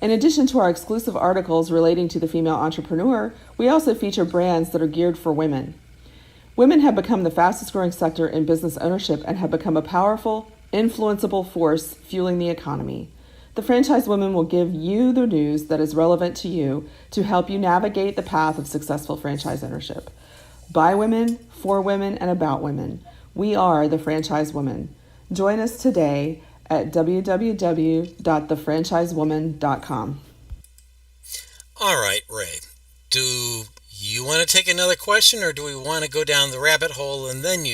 Speaker 8: In addition to our exclusive articles relating to the female entrepreneur, we also feature brands that are geared for women. Women have become the fastest growing sector in business ownership and have become a powerful, influenceable force fueling the economy. The Franchise Woman will give you the news that is relevant to you to help you navigate the path of successful franchise ownership. By women, for women, and about women. We are the Franchise Woman. Join us today at www.thefranchisewoman.com.
Speaker 1: All right, Ray. Do you want to take another question, or do we want to go down the rabbit hole and then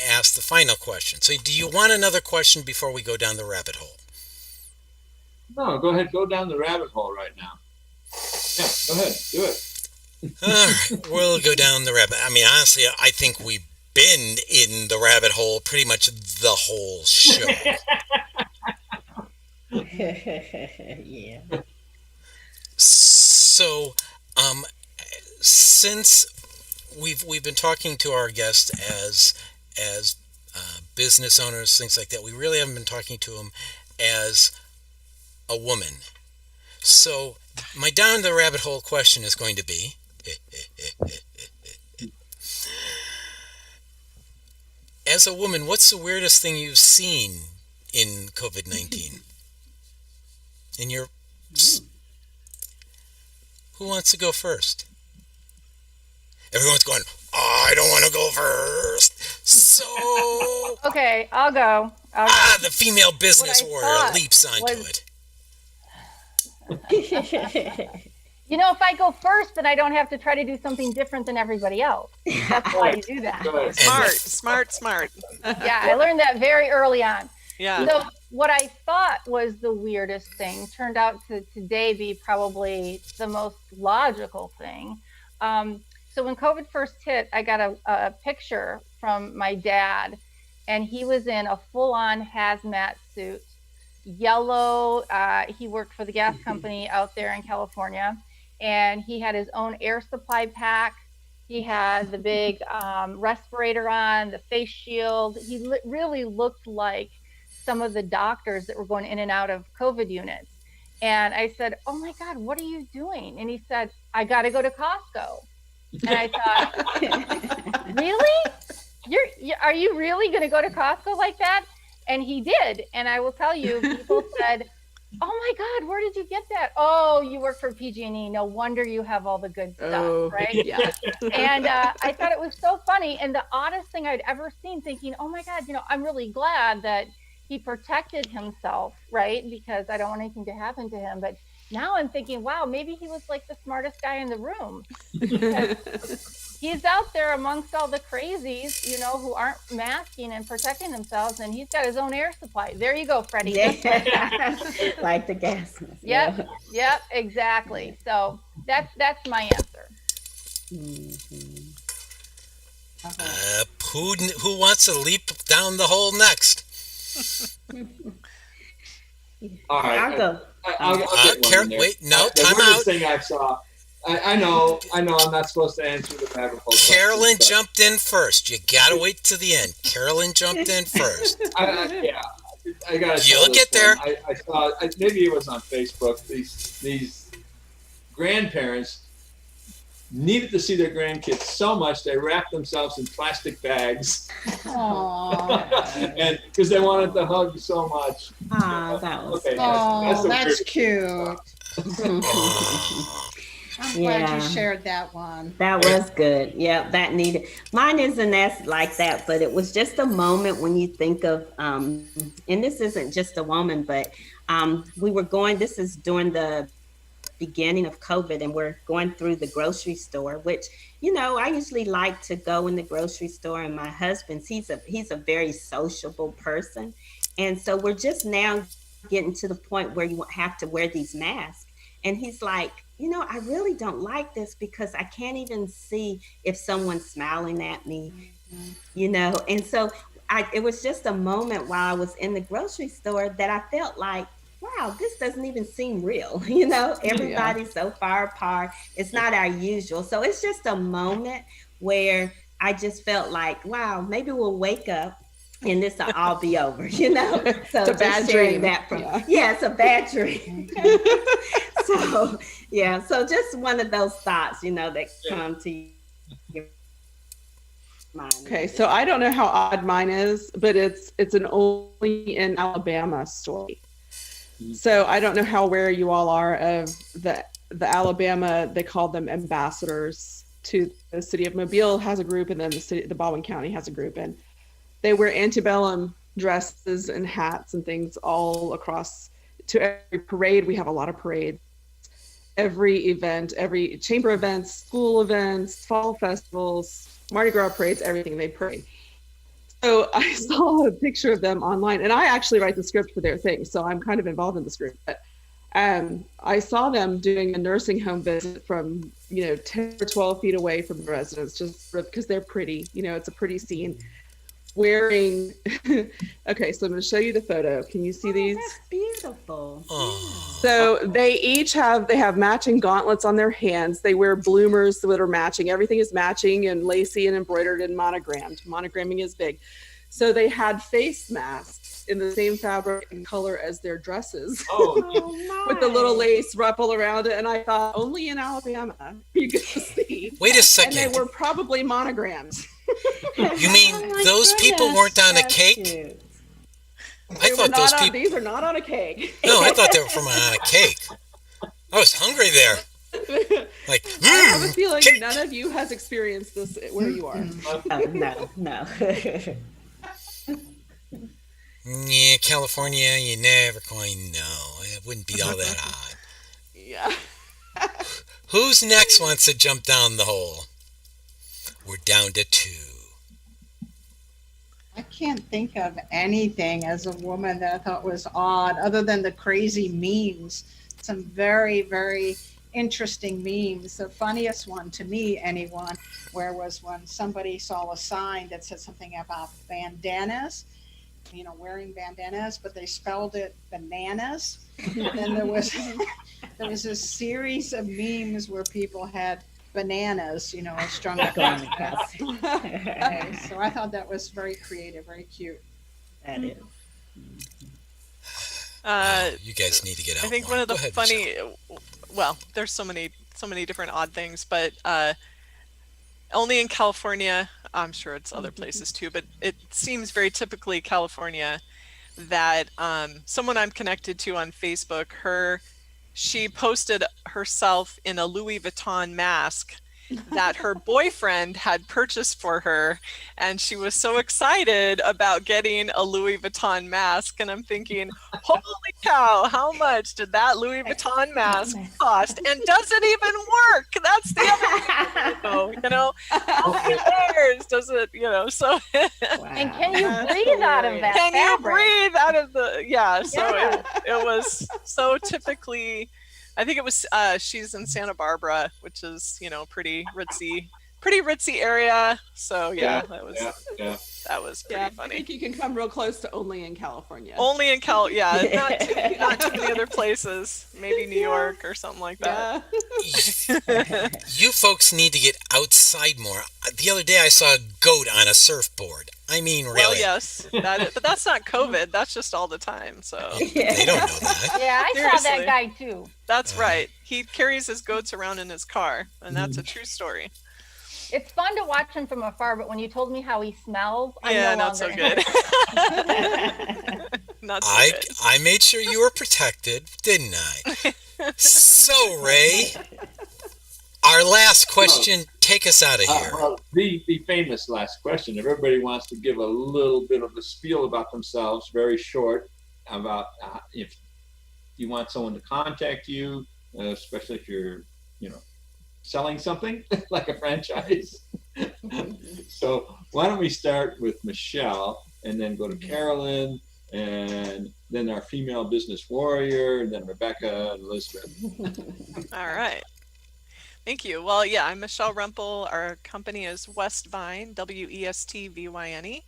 Speaker 1: ask the final question? So, do you want another question before we go down the rabbit hole?
Speaker 3: No, go ahead. Go down the rabbit hole right now. Yeah, go ahead. Do it.
Speaker 1: All right, we'll go down the rabbit. I mean, honestly, I think we've been in the rabbit hole pretty much the whole show.
Speaker 6: Yeah.
Speaker 1: So, since we've been talking to our guests as business owners, things like that, we really haven't been talking to them as a woman. So, my down the rabbit hole question is going to be, as a woman, what's the weirdest thing you've seen in COVID-19? In your... Who wants to go first? Everyone's going, oh, I don't want to go first. So...
Speaker 5: Okay, I'll go.
Speaker 1: the female business
Speaker 5: What I
Speaker 1: warrior
Speaker 5: thought
Speaker 1: leaps onto
Speaker 5: was-
Speaker 1: it.
Speaker 5: You know, if I go first, then I don't have to try to do something different than everybody else. That's why you do that.
Speaker 3: Go ahead.
Speaker 4: Smart.
Speaker 5: Yeah, I learned that very early on.
Speaker 4: Yeah.
Speaker 5: So what I thought was the weirdest thing turned out to today be probably the most logical thing. So when COVID first hit, I got a picture from my dad, and he was in a full-on hazmat suit, yellow. He worked for the gas company out there in California, and he had his own air supply pack. He had the big respirator on, the face shield. He really looked like some of the doctors that were going in and out of COVID units. And I said, oh my God, what are you doing? And he said, I got to go to Costco. And I thought, really? Are you really going to go to Costco like that? And he did. And I will tell you, people said, oh my God, where did you get that? Oh, you work for PG&E. No wonder you have all the good stuff, right?
Speaker 8: Yeah.
Speaker 5: And I thought it was so funny. And the oddest thing I'd ever seen, thinking, oh my God, I'm really glad that he protected himself, right? Because I don't want anything to happen to him. But now I'm thinking, wow, maybe he was like the smartest guy in the room. Because he's out there amongst all the crazies, who aren't masking and protecting themselves, and he's got his own air supply. There you go, Freddie.
Speaker 6: Yeah. Like the gas mask.
Speaker 5: Yep, exactly. So that's my answer.
Speaker 1: Who wants to leap down the hole next?
Speaker 3: All right.
Speaker 6: I'll go.
Speaker 3: I'll get one in there.
Speaker 1: Wait, no,
Speaker 3: The
Speaker 1: time
Speaker 3: weirdest
Speaker 1: out.
Speaker 3: thing I saw, I know. I'm not supposed to answer the Madrigal question.
Speaker 1: Carolyn jumped in first. You gotta wait to the end. Carolyn jumped in first.
Speaker 3: Yeah, I got.
Speaker 1: You'll get there.
Speaker 3: I saw. Maybe it was on Facebook. These grandparents needed to see their grandkids so much they wrapped themselves in plastic bags,
Speaker 7: Aww.
Speaker 3: and because they wanted to hug so much.
Speaker 6: Ah, that was.
Speaker 3: Okay,
Speaker 7: That's
Speaker 3: the
Speaker 7: cute. I'm glad
Speaker 6: Yeah.
Speaker 7: you shared that one.
Speaker 6: That was good. Yeah, that needed. Mine isn't as like that, but it was just a moment when you think of, and this isn't just a woman, but we were going. This is during the beginning of COVID, and we're going through the grocery store, which, you know, I usually like to go in the grocery store, and my husband's, he's a very sociable person. And so we're just now getting to the point where you have to wear these masks. And he's like, you know, I really don't like this because I can't even see if someone's smiling at me, you know? And so it was just a moment while I was in the grocery store that I felt like, wow, this doesn't even seem real. You know, everybody's so far apart. It's not our usual. So it's just a moment where I just felt like, wow, maybe we'll wake up and this will all be over, you know? So
Speaker 8: It's a bad dream.
Speaker 6: That from, yeah, it's a bad dream. So, yeah, so just one of those thoughts, you know, that come to your mind.
Speaker 8: Okay, so I don't know how odd mine is, but it's an only in Alabama story. So I don't know how aware you all are of the Alabama, they call them ambassadors to the city of Mobile has a group, and then the Baldwin County has a group, and they wear antebellum dresses and hats and things all across to every parade. We have a lot of parades. Every event, every chamber events, school events, fall festivals, Mardi Gras parades, everything, they parade. So I saw a picture of them online, and I actually write the script for their thing, so I'm kind of involved in the script. But I saw them doing a nursing home visit from, 10 or 12 feet away from the residents, just because they're pretty. It's a pretty scene. Wearing, okay, so I'm going to show you the photo. Can you see these?
Speaker 6: That's beautiful.
Speaker 8: So they have matching gauntlets on their hands. They wear bloomers that are matching. Everything is matching and lacy and embroidered and monogrammed. Monogramming is big. So they had face masks in the same fabric and color as their dresses.
Speaker 6: Oh,
Speaker 8: with the little lace ruffle around it. And I thought, only in Alabama you get to see.
Speaker 1: Wait a second.
Speaker 8: And they were probably monogrammed.
Speaker 1: You mean those people weren't on a cake? I thought those people.
Speaker 8: These are not on a cake.
Speaker 1: No, I thought they were from on a cake. I was hungry there. Like,
Speaker 8: I have a feeling
Speaker 1: cake.
Speaker 8: none of you has experienced this where you are.
Speaker 6: No.
Speaker 1: Yeah, California, you never quite know. It wouldn't be all that odd.
Speaker 8: Yeah.
Speaker 1: Who's next wants to jump down the hole? We're down to 2.
Speaker 7: I can't think of anything as a woman that I thought was odd, other than the crazy memes. Some very, very interesting memes. The funniest one to me, anyone, was when somebody saw a sign that said something about bandanas, wearing bandanas, but they spelled it bananas. And then there was a series of memes where people had bananas, strung up on the couch. So I thought that was very creative, very cute.
Speaker 6: That is.
Speaker 1: You guys need to get out.
Speaker 4: I think
Speaker 1: more.
Speaker 4: one of the
Speaker 1: Go ahead,
Speaker 4: funny,
Speaker 1: Michelle.
Speaker 4: well, there's so many different odd things, but only in California, I'm sure it's other places too, but it seems very typically California that someone I'm connected to on Facebook, she posted herself in a Louis Vuitton mask that her boyfriend had purchased for her, and she was so excited about getting a Louis Vuitton mask. And I'm thinking, holy cow, how much did that Louis Vuitton mask cost? And does it even work? That's the other thing, how many layers does it, so.
Speaker 5: And can you breathe out of that
Speaker 4: Can
Speaker 5: fabric?
Speaker 4: you breathe out of it was so typically, I think it was, she's in Santa Barbara, which is, pretty ritzy area. So that was.
Speaker 3: Yeah.
Speaker 4: That was pretty
Speaker 8: Yeah, I
Speaker 4: funny.
Speaker 8: think you can come real close to only in California.
Speaker 4: Only in yeah, not too many other places. Maybe New York or something like that.
Speaker 8: Yeah.
Speaker 1: You folks need to get outside more. The other day I saw a goat on a surfboard. I mean, really.
Speaker 4: Well, yes, but that's not COVID. That's just all the time. So
Speaker 1: They don't know that.
Speaker 5: Yeah, I saw that
Speaker 4: Seriously.
Speaker 5: guy too.
Speaker 4: that's right. He carries his goats around in his car, and that's a true story.
Speaker 5: It's fun to watch him from afar, but when you told me how he smells, I'm
Speaker 4: Yeah,
Speaker 5: no
Speaker 4: not so
Speaker 5: longer
Speaker 4: good.
Speaker 5: interested.
Speaker 4: Not so
Speaker 1: I
Speaker 4: good.
Speaker 1: I made sure you were protected, didn't I? So, Ray, our last question, take us out of here.
Speaker 3: Well, the famous last question. Everybody wants to give a little bit of a spiel about themselves, very short, about if you want someone to contact you, especially if you're, selling something like a franchise. So why don't we start with Michelle and then go to Carolyn and then our female business warrior and then Rebecca and Elizabeth.
Speaker 4: All right. Thank you. Well, yeah, I'm Michelle Rumpel. Our company is Westvyne, Westvyne,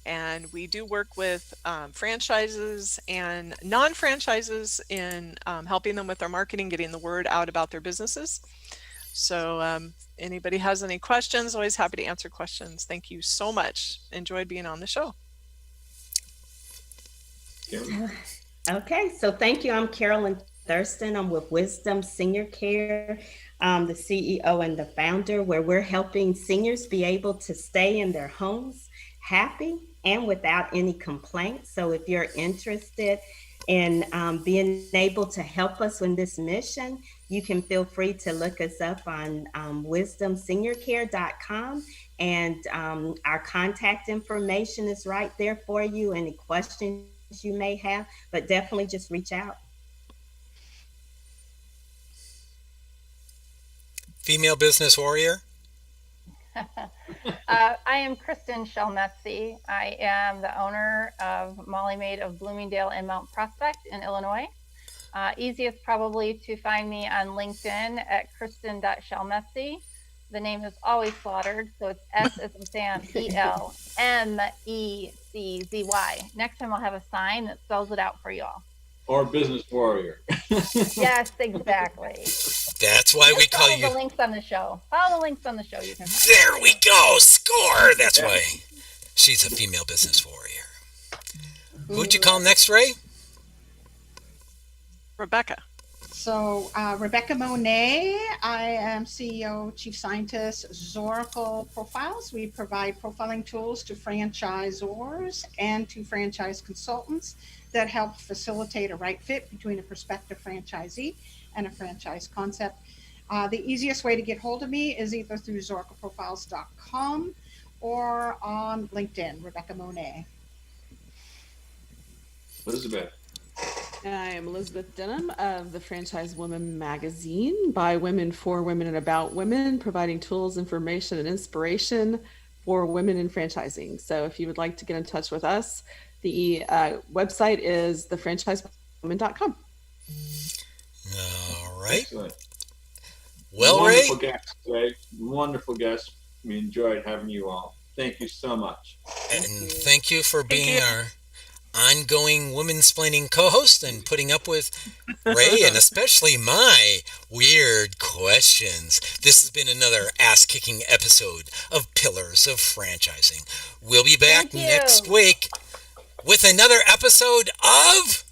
Speaker 4: and we do work with franchises and non-franchises in helping them with their marketing, getting the word out about their businesses. So anybody has any questions, always happy to answer questions. Thank you so much. Enjoyed being on the show.
Speaker 6: Okay, so thank you. I'm Carolyn Thurston. I'm with Wisdom Senior Care, the CEO and the founder, where we're helping seniors be able to stay in their homes happy and without any complaints. So if you're interested in being able to help us in this mission, you can feel free to look us up on wisdomseniorcare.com, and our contact information is right there for you. Any questions you may have, but definitely just reach out.
Speaker 1: Female business warrior?
Speaker 5: I am Kristin Selmeczy. I am the owner of Molly Maid of Bloomingdale and Mount Prospect in Illinois. Easiest probably to find me on LinkedIn at kristin.selmeczy. The name is always slaughtered, so it's S as in Sam, ELMECZY. Next time I'll have a sign that spells it out for you all.
Speaker 3: Or business warrior.
Speaker 5: Yes, exactly.
Speaker 1: That's why we call
Speaker 5: Follow
Speaker 1: you.
Speaker 5: the links on the show. Follow the links on the show. You can find
Speaker 1: There we go. Score. That's why she's a female business warrior. Who'd you call next, Ray?
Speaker 4: Rebecca.
Speaker 7: So Rebecca Monet, I am CEO, Chief Scientist, Zoracle Profiles. We provide profiling tools to franchisors and to franchise consultants that help facilitate a right fit between a prospective franchisee and a franchise concept. The easiest way to get hold of me is either through zoracleprofiles.com or on LinkedIn, Rebecca Monet.
Speaker 3: Elizabeth.
Speaker 8: I am Elizabeth Denham of the Franchise Women magazine, by women, for women, and about women, providing tools, information, and inspiration for women in franchising. So if you would like to get in touch with us, the website is thefranchisewomen.com.
Speaker 1: All right.
Speaker 3: Excellent.
Speaker 1: Well, Ray,
Speaker 3: Wonderful guest today. Wonderful guest. We enjoyed having you all. Thank you so much.
Speaker 1: and thank you for being
Speaker 4: you.
Speaker 1: our ongoing woman-splaining co-host and putting up with Ray and especially my weird questions. This has been another ass-kicking episode of Pillars of Franchising. We'll be back
Speaker 5: Thank you.
Speaker 1: next week with another episode of